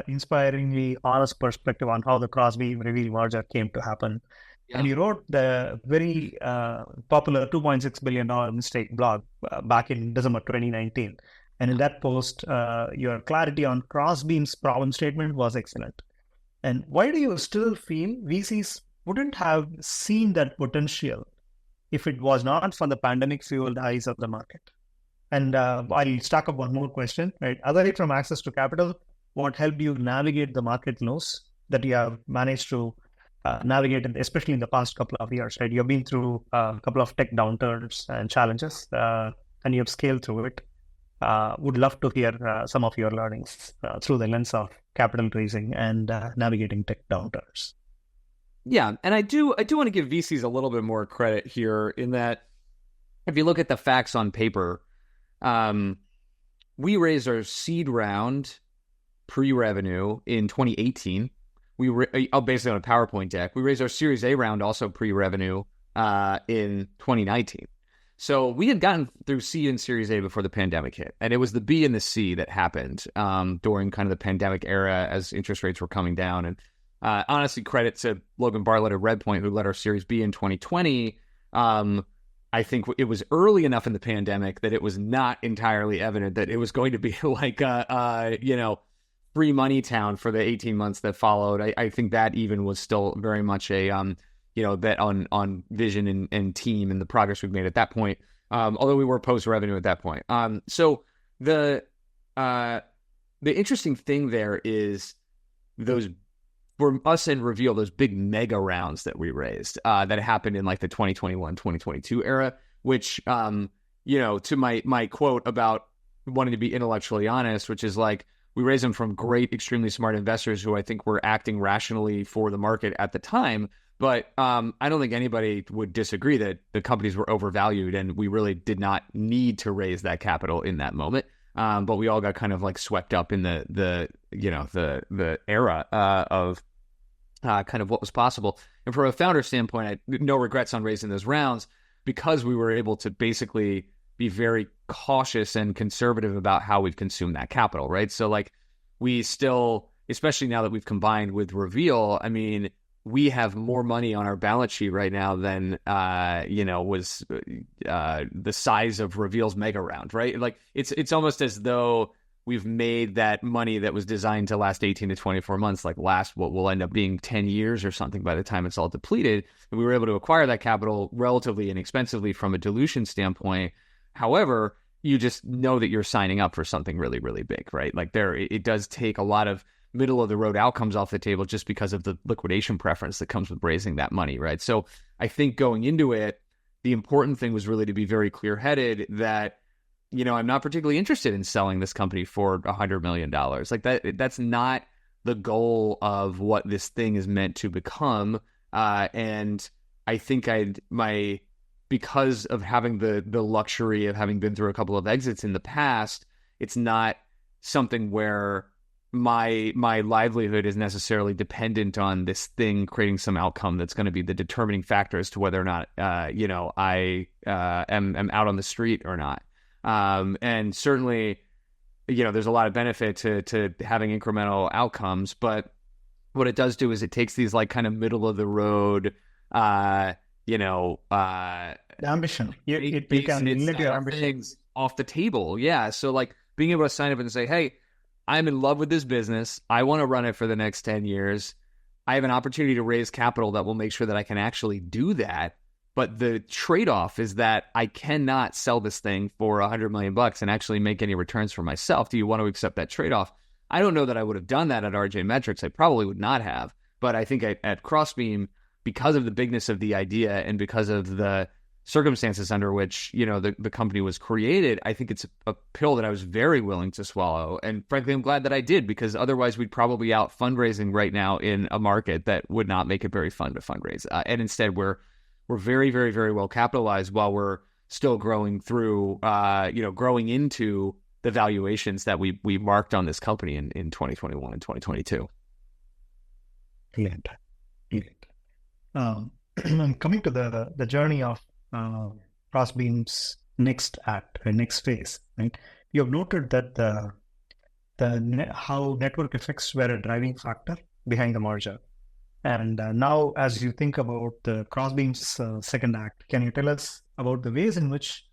B: inspiringly honest perspective on how the Crossbeam-Reveal merger came to happen. Yeah. And you wrote the very popular $2.6 billion mistake blog back in December 2019. And in that post, your clarity on Crossbeam's problem statement was excellent. And why do you still feel VCs wouldn't have seen that potential if it was not for the pandemic-fueled highs of the market? And I'll stack up one more question, right? Other from access to capital, what helped you navigate the market lows that you have managed to navigate, especially in the past couple of years, right? You've been through a couple of tech downturns and challenges, and you have scaled through it. Would love to hear some of your learnings through the lens of capital raising and navigating tech downturns.
A: Yeah, and I do want to give VCs a little bit more credit here in that if you look at the facts on paper, we raised our seed round pre-revenue in 2018. Basically on a PowerPoint deck. We raised our Series A round also pre-revenue in 2019. So we had gotten through C and Series A before the pandemic hit. And it was the B and the C that happened during kind of the pandemic era as interest rates were coming down. And honestly, credit to Logan Bartlett at Redpoint, who led our Series B in 2020. I think it was early enough in the pandemic that it was not entirely evident that it was going to be like, free money town for the 18 months that followed. I think that even was still very much a bet on vision and team and the progress we've made at that point. Although we were post revenue at that point. So the interesting thing there is those, for us and Reveal, those big mega rounds that we raised that happened in like the 2021, 2022 era, which to my quote about wanting to be intellectually honest, which is like, we raised them from great, extremely smart investors who I think were acting rationally for the market at the time. But I don't think anybody would disagree that the companies were overvalued and we really did not need to raise that capital in that moment. But we all got kind of like swept up in the era of kind of what was possible. And from a founder standpoint, no regrets on raising those rounds because we were able to basically be very cautious and conservative about how we've consumed that capital, right? So like we still, especially now that we've combined with Reveal, I mean, we have more money on our balance sheet right now than, was the size of Reveal's mega round, right? Like it's almost as though we've made that money that was designed to last 18 to 24 months, like last what will end up being 10 years or something by the time it's all depleted. And we were able to acquire that capital relatively inexpensively from a dilution standpoint, However, you just know that you're signing up for something really, really big, right? Like it does take a lot of middle of the road outcomes off the table just because of the liquidation preference that comes with raising that money, right? So I think going into it, the important thing was really to be very clear-headed that, I'm not particularly interested in selling this company for $100 million. Like that's not the goal of what this thing is meant to become. And I think because of having the luxury of having been through a couple of exits in the past, it's not something where my livelihood is necessarily dependent on this thing creating some outcome that's going to be the determining factor as to whether or not I am out on the street or not. And certainly, there's a lot of benefit to having incremental outcomes, but what it does do is it takes these like kind of middle of the road
B: the ambition. It can limit your ambition
A: things off the table. Yeah. So like being able to sign up and say, hey, I'm in love with this business. I want to run it for the next 10 years. I have an opportunity to raise capital that will make sure that I can actually do that. But the trade-off is that I cannot sell this thing for $100 million and actually make any returns for myself. Do you want to accept that trade-off? I don't know that I would have done that at RJMetrics. I probably would not have. But I think at Crossbeam, because of the bigness of the idea and because of the circumstances under which, the company was created, I think it's a pill that I was very willing to swallow. And frankly, I'm glad that I did, because otherwise we'd probably out fundraising right now in a market that would not make it very fun to fundraise. And instead, we're very, very, very well capitalized while we're still growing through, growing into the valuations that we marked on this company in 2021 and 2022.
B: Brilliant. Coming to the journey of Crossbeam's next act, next phase, right? You have noted that how network effects were a driving factor behind the merger. And now, as you think about the Crossbeam's second act, can you tell us about the ways in which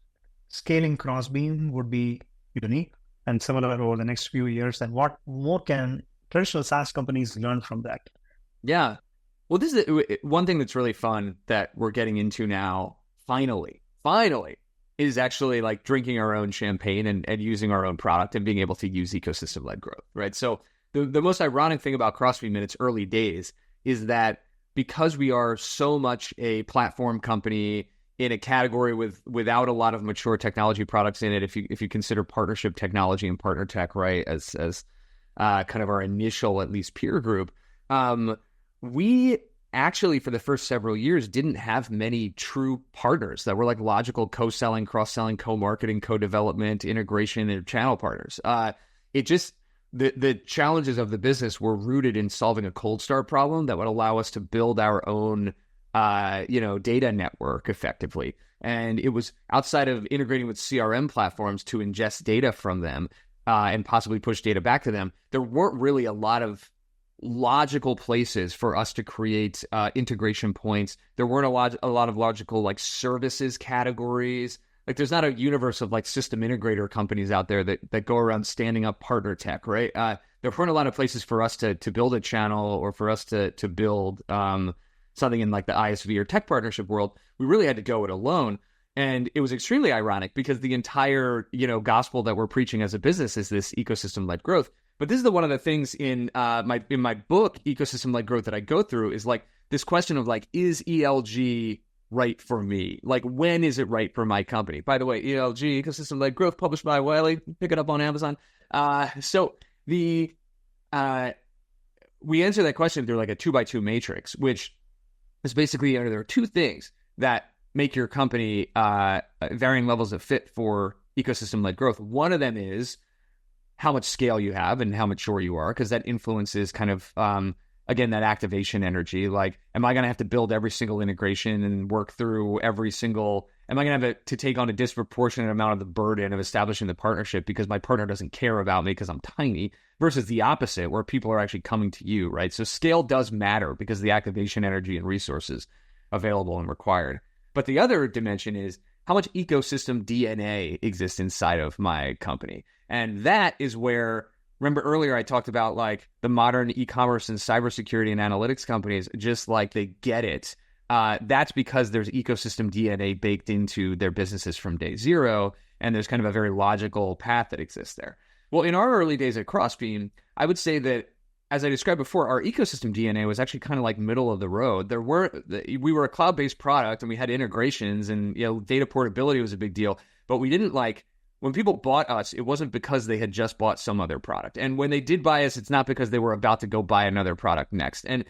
B: scaling Crossbeam would be unique and similar over the next few years, and what more can traditional SaaS companies learn from that?
A: Yeah. Well, this is one thing that's really fun that we're getting into now, finally, is actually like drinking our own champagne and using our own product and being able to use ecosystem-led growth, right? So the most ironic thing about Crossbeam in its early days is that because we are so much a platform company in a category without a lot of mature technology products in it, if you consider partnership technology and partner tech, right, as kind of our initial, at least, peer group, we actually, for the first several years, didn't have many true partners that were like logical co-selling, cross-selling, co-marketing, co-development, integration, and channel partners. The challenges of the business were rooted in solving a cold start problem that would allow us to build our own, data network effectively. And it was outside of integrating with CRM platforms to ingest data from them and possibly push data back to them. There weren't really a lot of logical places for us to create integration points. There weren't a lot of logical like services categories. Like there's not a universe of like system integrator companies out there that go around standing up partner tech, right? There weren't a lot of places for us to build a channel or for us to build something in like the ISV or tech partnership world. We really had to go it alone. And it was extremely ironic because the entire, gospel that we're preaching as a business is this ecosystem-led growth. But this is one of the things in my book, Ecosystem-Led Growth, that I go through is like this question of like, is ELG right for me? Like, when is it right for my company? By the way, ELG, Ecosystem-Led Growth, published by Wiley. Pick it up on Amazon. So we answer that question through like a 2x2 matrix, which is basically there are two things that make your company varying levels of fit for ecosystem-led growth. One of them is how much scale you have and how mature you are, because that influences kind of, again, that activation energy. Like, am I going to have to build every single integration and work through every single, am I going to have to take on a disproportionate amount of the burden of establishing the partnership because my partner doesn't care about me because I'm tiny, versus the opposite, where people are actually coming to you, right? So scale does matter because of the activation energy and resources available and required. But the other dimension is how much ecosystem DNA exists inside of my company. And that is where, remember earlier I talked about like the modern e-commerce and cybersecurity and analytics companies, just like they get it. That's because there's ecosystem DNA baked into their businesses from day zero. and there's kind of a very logical path that exists there. Well, in our early days at Crossbeam, I would say that, as I described before, our ecosystem DNA was actually kind of like middle of the road. We were a cloud-based product, and we had integrations, and data portability was a big deal. But we didn't when people bought us, it wasn't because they had just bought some other product. And when they did buy us, it's not because they were about to go buy another product next. And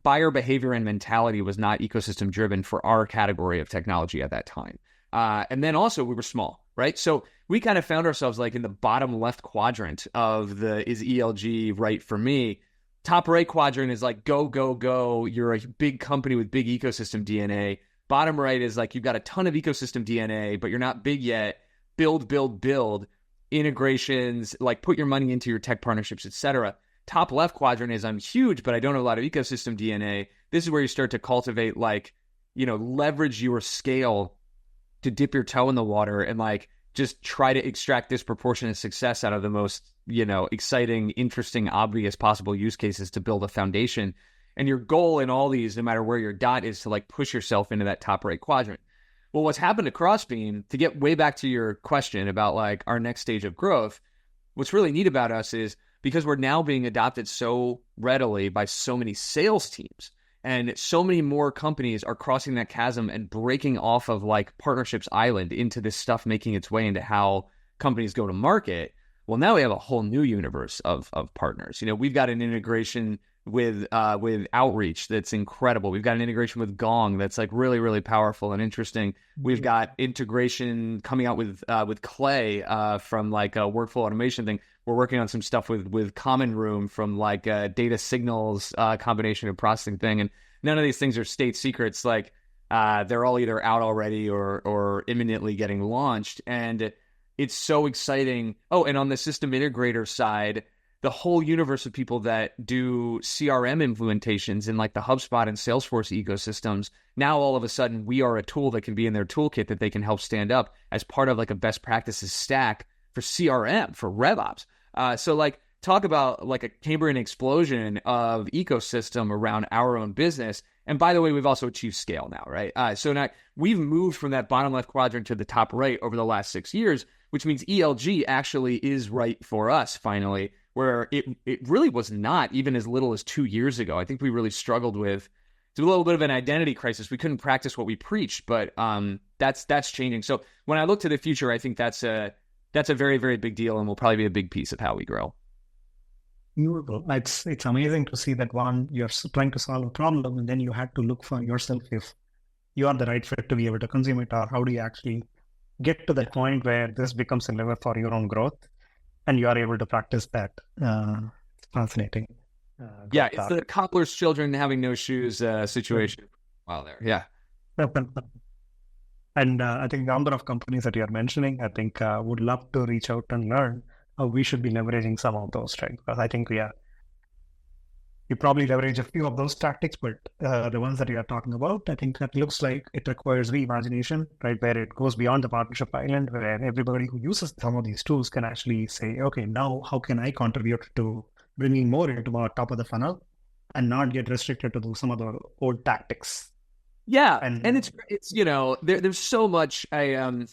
A: buyer behavior and mentality was not ecosystem driven for our category of technology at that time. And then also we were small, right? So we kind of found ourselves in the bottom left quadrant of is ELG right for me? Top right quadrant is go, go, go. You're a big company with big ecosystem DNA. Bottom right is you've got a ton of ecosystem DNA, but you're not big yet. Build, build, build. Integrations, put your money into your tech partnerships, etc. Top left quadrant is I'm huge, but I don't have a lot of ecosystem DNA. This is where you start to cultivate, leverage your scale to dip your toe in the water and just try to extract disproportionate success out of the most, exciting, interesting, obvious possible use cases to build a foundation. And your goal in all these, no matter where your dot is, to push yourself into that top right quadrant. Well, what's happened to Crossbeam, to get way back to your question about our next stage of growth, what's really neat about us is because we're now being adopted so readily by so many sales teams, and so many more companies are crossing that chasm and breaking off of Partnerships Island into this stuff making its way into how companies go to market. Well, now we have a whole new universe of partners. We've got an integration with Outreach that's incredible. We've got an integration with Gong that's really, really powerful and interesting. We've got integration coming out with Clay from a workflow automation thing. We're working on some stuff with Common Room from data signals combination and processing thing. And none of these things are state secrets. They're all either out already or imminently getting launched. And it's so exciting. Oh, and on the system integrator side, the whole universe of people that do CRM implementations in the HubSpot and Salesforce ecosystems, now all of a sudden we are a tool that can be in their toolkit that they can help stand up as part of a best practices stack for CRM, for RevOps. So talk about a Cambrian explosion of ecosystem around our own business. And by the way, we've also achieved scale now, right? So now we've moved from that bottom left quadrant to the top right over the last 6 years, which means ELG actually is right for us finally, where it really was not even as little as 2 years ago. I think we really struggled with, it's a little bit of an identity crisis. We couldn't practice what we preach, but that's changing. So when I look to the future, I think that's a very, very big deal and will probably be a big piece of how we grow.
B: It's amazing to see that you're trying to solve a problem and then you had to look for yourself if you are the right fit to be able to consume it, or how do you actually get to that point where this becomes a lever for your own growth and you are able to practice that. It's fascinating.
A: It's the cobbler's children having no shoes situation. Wow, there. Yeah.
B: And I think the number of companies that you're mentioning, I think would love to reach out and learn how we should be leveraging some of those, right? Because I think you probably leverage a few of those tactics, but the ones that you are talking about, I think that looks like it requires reimagination, right? Where it goes beyond the partnership island, where everybody who uses some of these tools can actually say, okay, now how can I contribute to bringing more into our top of the funnel and not get restricted to some of the old tactics.
A: Yeah, and it's there's so much. I'm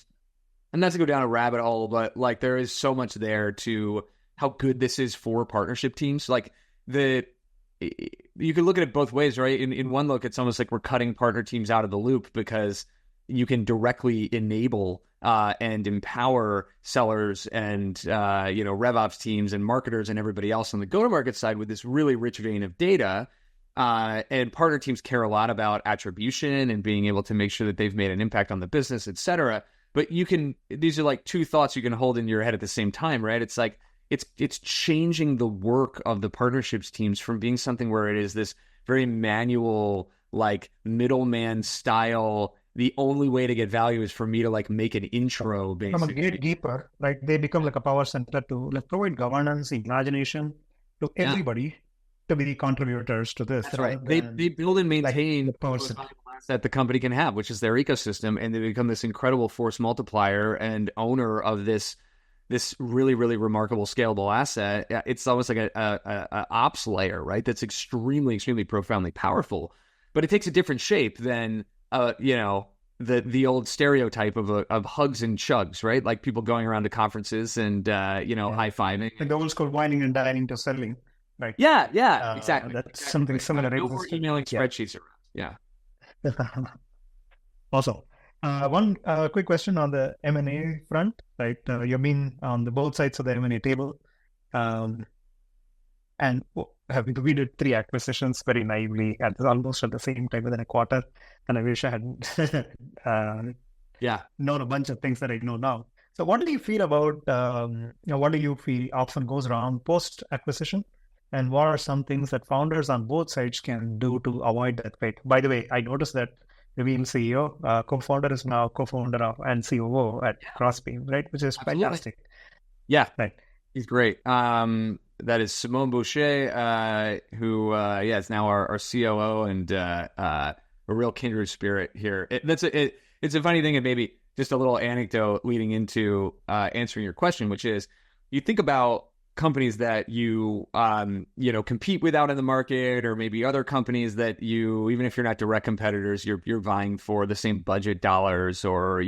A: not to go down a rabbit hole, but there is so much there to how good this is for partnership teams. You can look at it both ways, right? In one look, it's almost like we're cutting partner teams out of the loop because you can directly enable and empower sellers and RevOps teams and marketers and everybody else on the go-to-market side with this really rich vein of data. And partner teams care a lot about attribution and being able to make sure that they've made an impact on the business, et cetera. But these are two thoughts you can hold in your head at the same time, right? It's it's changing the work of the partnerships teams from being something where it is this very manual, middleman style. The only way to get value is for me to make an intro, basically.
B: From a gatekeeper, right? They become like a power center to provide governance, imagination to everybody to be the contributors to this.
A: That's right. They build and maintain the power that the company can have, which is their ecosystem, and they become this incredible force multiplier and owner of this really, really remarkable scalable asset. It's almost like a ops layer, right? That's extremely, extremely profoundly powerful, but it takes a different shape than the old stereotype of hugs and chugs, right? Like people going around to conferences and high-fiving.
B: And the old school whining and dining to selling, right?
A: Yeah, exactly.
B: That's something similar.
A: No more emailing spreadsheets around. Yeah.
B: Awesome. One quick question on the M&A front, right? You've been on the both sides of the M&A table. And we did 3 acquisitions very naively almost at the same time within a quarter. And I wish I had known a bunch of things that I know now. So what do you feel about, what do you feel often goes wrong post-acquisition? And what are some things that founders on both sides can do to avoid that fate? By the way, I noticed that Reveal CEO, co-founder is now co-founder of and COO at Crossbeam, right? Which is fantastic.
A: Yeah,
B: right.
A: He's great. That is Simone Boucher, who is now our COO and a real kindred spirit here. It's a funny thing, and maybe just a little anecdote leading into answering your question, which is you think about companies that you compete with out in the market, or maybe other companies that you, even if you're not direct competitors, you're vying for the same budget dollars or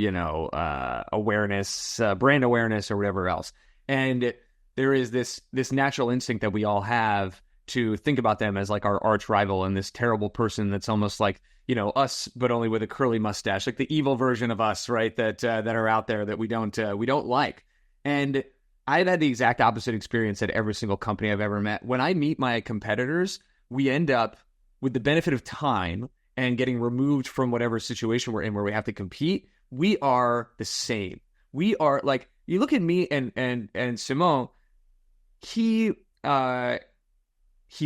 A: awareness, brand awareness, or whatever else. And there is this natural instinct that we all have to think about them as like our arch rival and this terrible person that's almost like us, but only with a curly mustache, like the evil version of us, right? That are out there that we don't like. And I've had the exact opposite experience at every single company I've ever met. When I meet my competitors, we end up with the benefit of time and getting removed from whatever situation we're in where we have to compete. We are the same. We are like, you look at me and Simone, he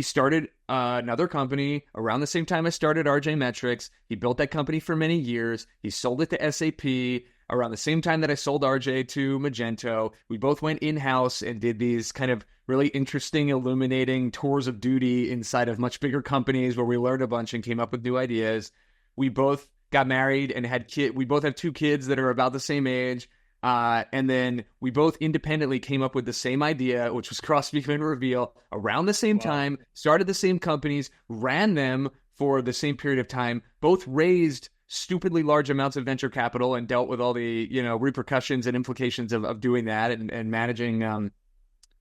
A: started another company around the same time I started RJMetrics. He built that company for many years. He sold it to SAP around the same time that I sold RJ to Magento. We both went in-house and did these kind of really interesting, illuminating tours of duty inside of much bigger companies where we learned a bunch and came up with new ideas. We both got married and had kids. We both have 2 kids that are about the same age. And then we both independently came up with the same idea, which was Crossbeam-Reveal around the same time, started the same companies, ran them for the same period of time, both raised stupidly large amounts of venture capital and dealt with all the, repercussions and implications of doing that and managing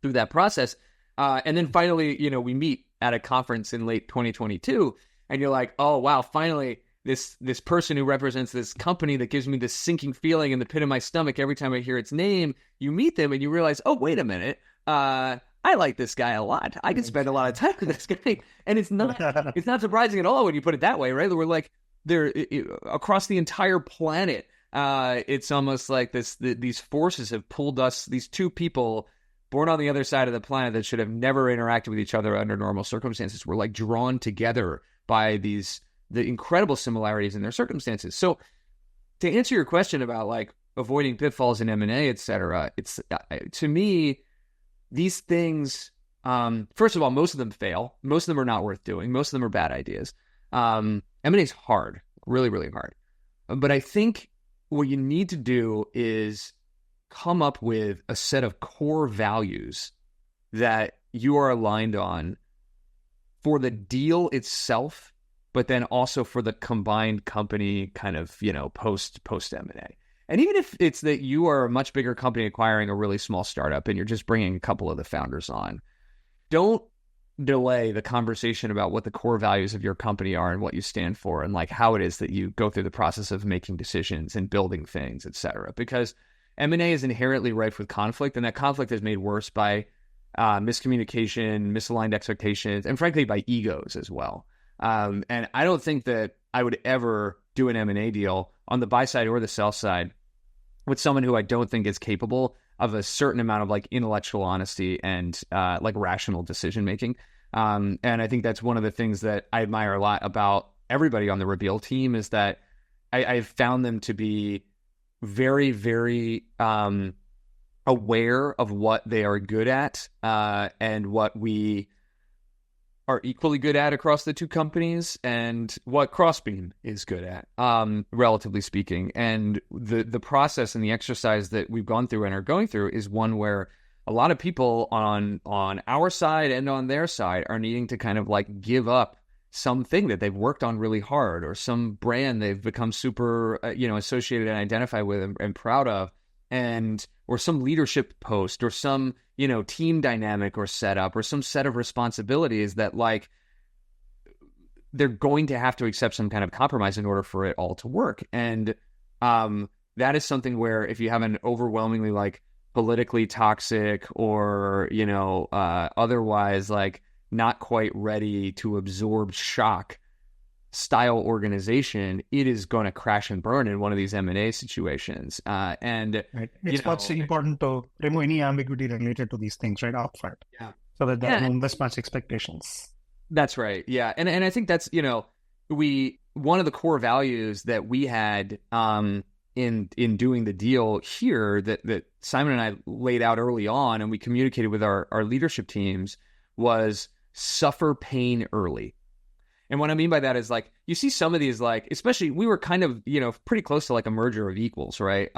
A: through that process. And then finally, we meet at a conference in late 2022 and you're like, oh, wow, finally this person who represents this company that gives me this sinking feeling in the pit of my stomach every time I hear its name, you meet them and you realize, oh, wait a minute, I like this guy a lot. I can spend a lot of time with this guy. And it's not surprising at all when you put it that way, right? We're like, across the entire planet, it's almost like these forces have pulled us, these 2 people born on the other side of the planet that should have never interacted with each other under normal circumstances. We're like drawn together by the incredible similarities in their circumstances. So to answer your question about like avoiding pitfalls in M&A, et cetera, it's to me, these things, first of all, most of them fail. Most of them are not worth doing. Most of them are bad ideas. M&A is hard, really, really hard. But I think what you need to do is come up with a set of core values that you are aligned on for the deal itself, but then also for the combined company kind of, post M&A. And even if it's that you are a much bigger company acquiring a really small startup and you're just bringing a couple of the founders on, don't delay the conversation about what the core values of your company are and what you stand for and like how it is that you go through the process of making decisions and building things, et cetera. Because M&A is inherently rife with conflict, and that conflict is made worse by miscommunication, misaligned expectations, and frankly by egos as well. And I don't think that I would ever do an M&A deal on the buy side or the sell side with someone who I don't think is capable of a certain amount of like intellectual honesty and like rational decision making. And I think that's one of the things that I admire a lot about everybody on the Reveal team is that I've found them to be very, very aware of what they are good at and what we are equally good at across the 2 companies and what Crossbeam is good at, relatively speaking. And the process and the exercise that we've gone through and are going through is one where a lot of people on our side and on their side are needing to kind of like give up something that they've worked on really hard, or some brand they've become super, associated and identified with and proud of, or some leadership post, or some, team dynamic or setup, or some set of responsibilities that like they're going to have to accept some kind of compromise in order for it all to work. And that is something where if you have an overwhelmingly like politically toxic or, otherwise like not quite ready to absorb shock style organization, it is going to crash and burn in one of these M&A situations. And
B: right. It's much important to remove any ambiguity related to these things right upfront.
A: Yeah.
B: So that there are no mismatched expectations. That's
A: right. Yeah. And I think that's, one of the core values that we had in doing the deal here that Simon and I laid out early on and we communicated with our leadership teams was suffer pain early. And what I mean by that is like, you see some of these, like, especially we were kind of, pretty close to like a merger of equals, right?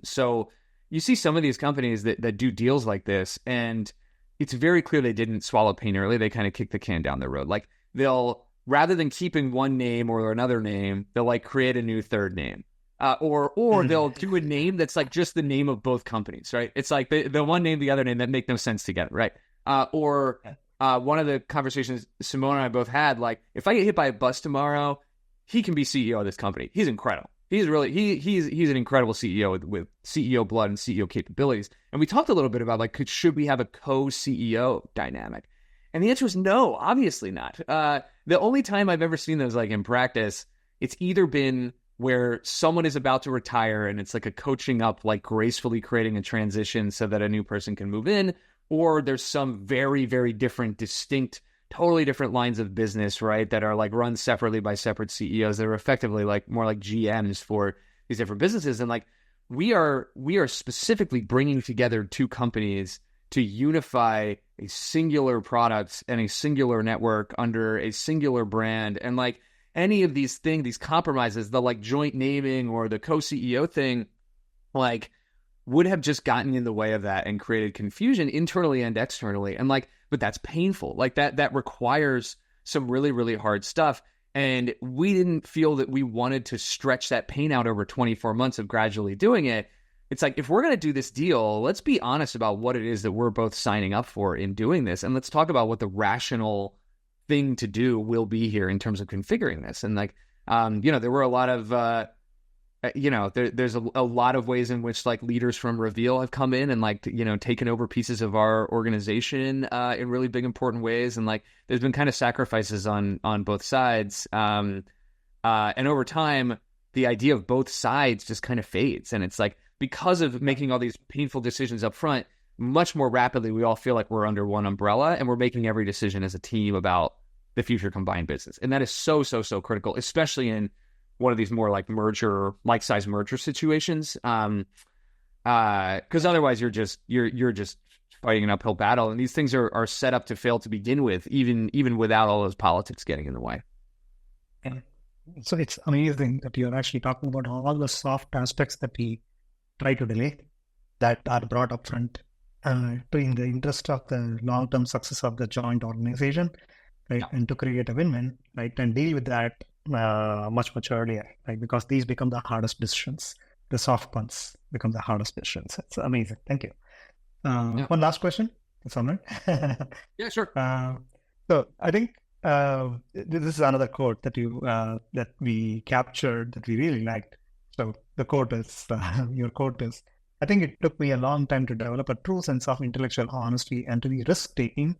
A: So you see some of these companies that do deals like this, and it's very clear they didn't swallow pain early. They kind of kick the can down the road. Like they'll, rather than keeping one name or another name, they'll like create a new third name. Or they'll do a name that's like just the name of both companies, right? It's like the one name, the other name that make no sense together, right? One of the conversations Simone and I both had, like, if I get hit by a bus tomorrow, he can be CEO of this company. He's incredible. He's really, he's an incredible CEO with CEO blood and CEO capabilities. And we talked a little bit about, like, should we have a co-CEO dynamic? And the answer was no, obviously not. The only time I've ever seen those, like, in practice, it's either been where someone is about to retire and it's like a coaching up, like gracefully creating a transition so that a new person can move in, or there's some very, very different, distinct, totally different lines of business, right, that are like run separately by separate CEOs that are effectively like more like GMs for these different businesses. And like we are specifically bringing together two companies to unify a singular product and a singular network under a singular brand. And like any of these things, these compromises, the like joint naming or the co-CEO thing, like would have just gotten in the way of that and created confusion internally and externally. And like, but that's painful. Like that requires some really, really hard stuff. And we didn't feel that we wanted to stretch that pain out over 24 months of gradually doing it. It's like, if we're going to do this deal, let's be honest about what it is that we're both signing up for in doing this. And let's talk about what the rational thing to do will be here in terms of configuring this. And like, there were a lot of, there's a lot of ways in which like leaders from Reveal have come in and like, taken over pieces of our organization in really big, important ways. And like, there's been kind of sacrifices on both sides. And over time, the idea of both sides just kind of fades. And it's like, because of making all these painful decisions up front, much more rapidly, we all feel like we're under one umbrella and we're making every decision as a team about the future combined business. And that is so, so, so critical, especially in one of these more like size merger situations. Because otherwise you're just fighting an uphill battle. And these things are set up to fail to begin with, even without all those politics getting in the way.
B: And so it's amazing that you're actually talking about all the soft aspects that we try to delay that are brought up front in the interest of the long-term success of the joint organization, right? Yeah. And to create a win-win, right? And deal with that much, much earlier, right? Because these become the hardest decisions. The soft ones become the hardest decisions. It's amazing. Thank you. One last question. That's all right.
A: Yeah, sure.
B: So I think this is another quote that we captured that we really liked. So the quote is, your quote is, I think it took me a long time to develop a true sense of intellectual honesty and to be risk-taking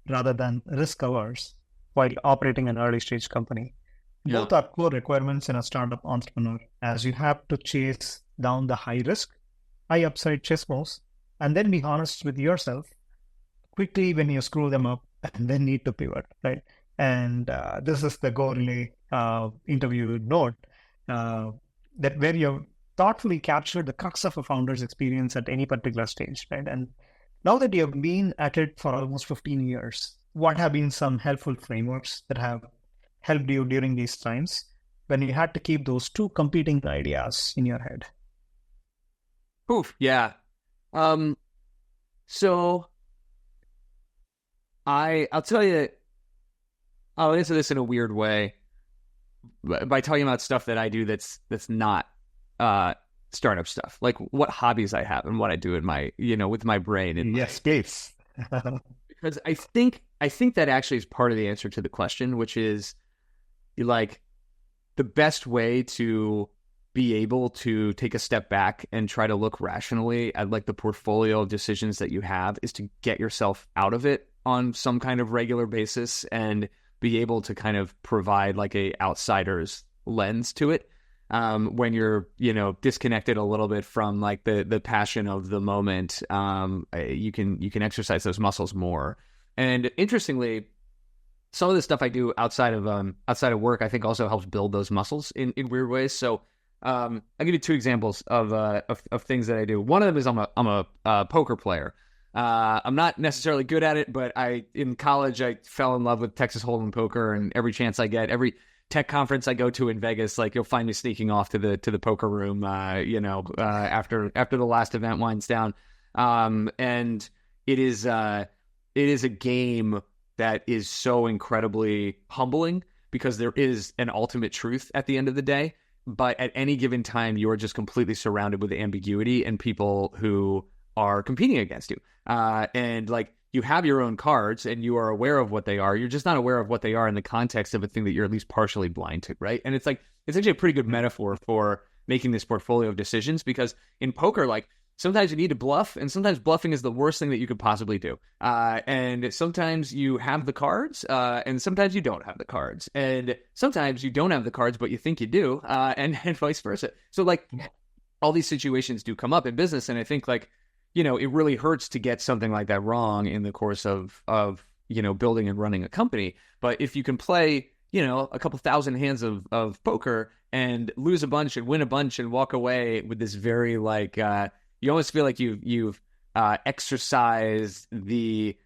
B: rather than risk-averse while operating an early-stage company. Yeah. Both are core requirements in a startup entrepreneur, as you have to chase down the high-risk, high-upside chess moves and then be honest with yourself quickly when you screw them up and then need to pivot, right? And this is the Go Relay interview note that where you thoughtfully captured the crux of a founder's experience at any particular stage, right? And now that you have been at it for almost 15 years, what have been some helpful frameworks that have helped you during these times when you had to keep those two competing ideas in your head?
A: Oof, yeah. So I'll tell you, I'll answer this in a weird way by talking about stuff that I do that's not startup stuff, like what hobbies I have and what I do in my, with my brain. And
B: Yes, please.
A: because I think that actually is part of the answer to the question, which is like the best way to be able to take a step back and try to look rationally at like the portfolio of decisions that you have is to get yourself out of it on some kind of regular basis and be able to kind of provide like a outsider's lens to it. When you're, disconnected a little bit from like the passion of the moment, you can exercise those muscles more. And interestingly, some of the stuff I do outside of work, I think also helps build those muscles in weird ways. So, I'll give you two examples of things that I do. One of them is I'm a poker player. I'm not necessarily good at it, but in college I fell in love with Texas Hold'em poker, and every chance I get, every tech conference I go to in Vegas, like you'll find me sneaking off to the poker room, after the last event winds down. And it is a game that is so incredibly humbling because there is an ultimate truth at the end of the day. But at any given time, you are just completely surrounded with ambiguity and people who are competing against you. And like you have your own cards and you are aware of what they are. You're just not aware of what they are in the context of a thing that you're at least partially blind to, right? And it's actually a pretty good metaphor for making this portfolio of decisions, because in poker, like sometimes you need to bluff, and sometimes bluffing is the worst thing that you could possibly do. And sometimes you have the cards, and sometimes you don't have the cards. And sometimes you don't have the cards, but you think you do, and vice versa. So like all these situations do come up in business, and I think like, it really hurts to get something like that wrong in the course of building and running a company. But if you can play, a couple thousand hands of poker and lose a bunch and win a bunch and walk away with this very like, you almost feel like you've exercised the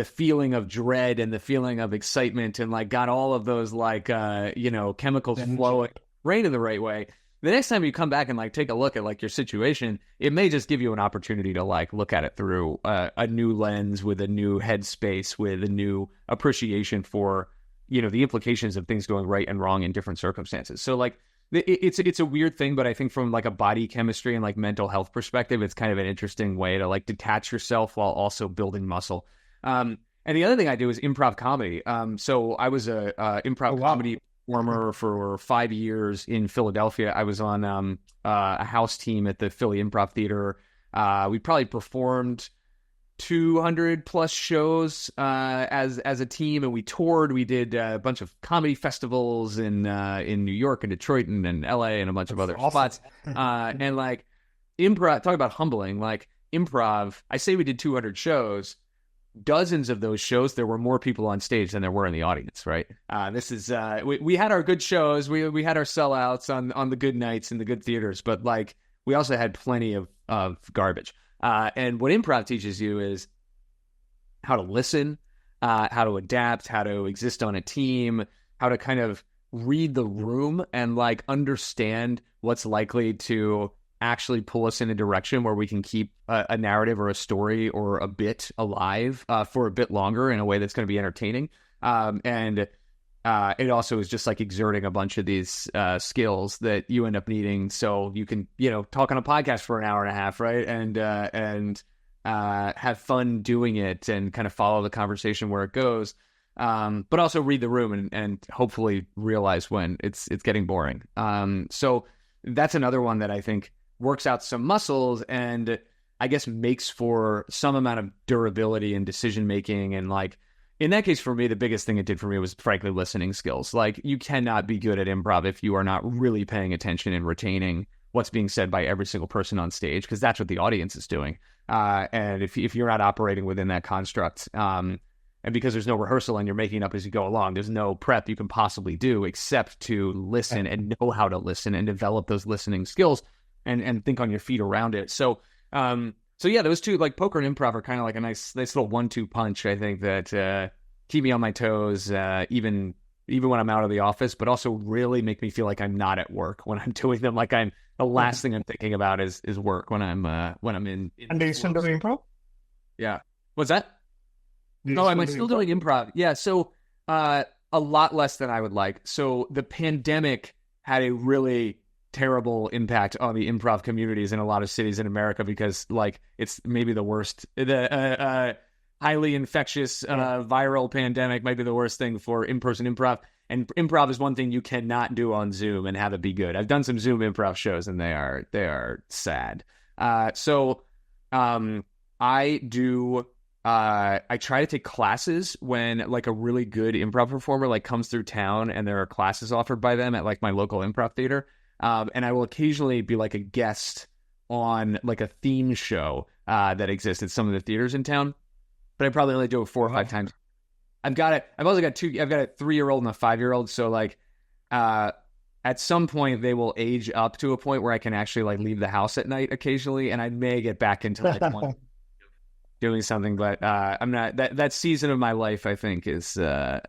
A: feeling of dread and the feeling of excitement and like got all of those like chemicals flowing right in the right way. The next time you come back and like take a look at like your situation, it may just give you an opportunity to like look at it through a new lens, with a new headspace, with a new appreciation for the implications of things going right and wrong in different circumstances. So like it's a weird thing, but I think from like a body chemistry and like mental health perspective, it's kind of an interesting way to like detach yourself while also building muscle. And the other thing I do is improv comedy. So I was a improv comedy performer for 5 years in Philadelphia. I was on a house team at the Philly Improv Theater. We probably performed 200 plus shows as a team, and we toured. We did a bunch of comedy festivals in New York and Detroit and LA and a bunch of other spots. And like improv, talk about humbling, like improv, I say we did 200 shows. Dozens of those shows, there were more people on stage than there were in the audience, right? This is we had our good shows, we had our sellouts on the good nights in the good theaters, but like we also had plenty of garbage. And what improv teaches you is how to listen, how to adapt, how to exist on a team, how to kind of read the room and like understand what's likely to actually pull us in a direction where we can keep a narrative or a story or a bit alive for a bit longer in a way that's going to be entertaining. And it also is just like exerting a bunch of these skills that you end up needing, so you can talk on a podcast for an hour and a half, right? And have fun doing it and kind of follow the conversation where it goes, but also read the room and hopefully realize when it's getting boring. So that's another one that I think works out some muscles and I guess makes for some amount of durability and decision making. And like in that case, for me, the biggest thing it did for me was frankly listening skills. Like you cannot be good at improv if you are not really paying attention and retaining what's being said by every single person on stage, because that's what the audience is doing. And if you're not operating within that construct, and because there's no rehearsal and you're making it up as you go along, there's no prep you can possibly do except to listen and know how to listen and develop those listening skills and think on your feet around it. So yeah, those two, like poker and improv, are kind of like a nice little 1-2 punch, I think, that keep me on my toes, even when I'm out of the office, but also really make me feel like I'm not at work when I'm doing them. Like the last thing I'm thinking about is work when I'm in.
B: And do you still do improv?
A: Yeah. What's that? No, am I still doing improv? Yeah. So A lot less than I would like. So the pandemic had a really terrible impact on the improv communities in a lot of cities in America because, like, it's maybe the worst. The highly infectious viral pandemic might be the worst thing for in-person improv. And improv is one thing you cannot do on Zoom and have it be good. I've done some Zoom improv shows and they are sad. So I do. I try to take classes when like a really good improv performer like comes through town and there are classes offered by them at like my local improv theater. And I will occasionally be like a guest on like a theme show that exists at some of the theaters in town. But I probably only do it 4 or 5 times. I've got a 3-year-old and a 5-year-old. So like, at some point they will age up to a point where I can actually like leave the house at night occasionally. And I may get back into like doing something, but I'm not. That season of my life, I think, is kind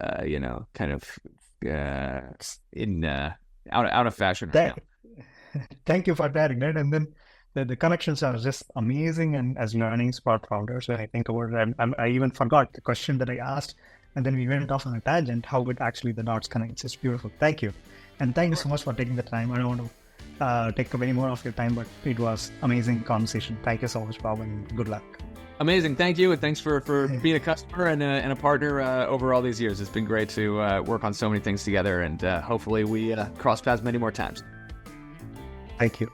A: of out of fashion right now.
B: Thank you for that, Ned. And then the connections are just amazing, and as learning spot founders, when I think about it, I even forgot the question that I asked, and then we went off on a tangent. How it actually the dots connect. It's just beautiful. Thank you, and thank you so much for taking the time. I don't want to take up any more of your time, but it was amazing conversation. Thank you so much, Bob, and good luck.
A: Amazing. Thank you. And thanks for being a customer and a partner over all these years. It's been great to work on so many things together, and hopefully we cross paths many more times.
B: Thank you.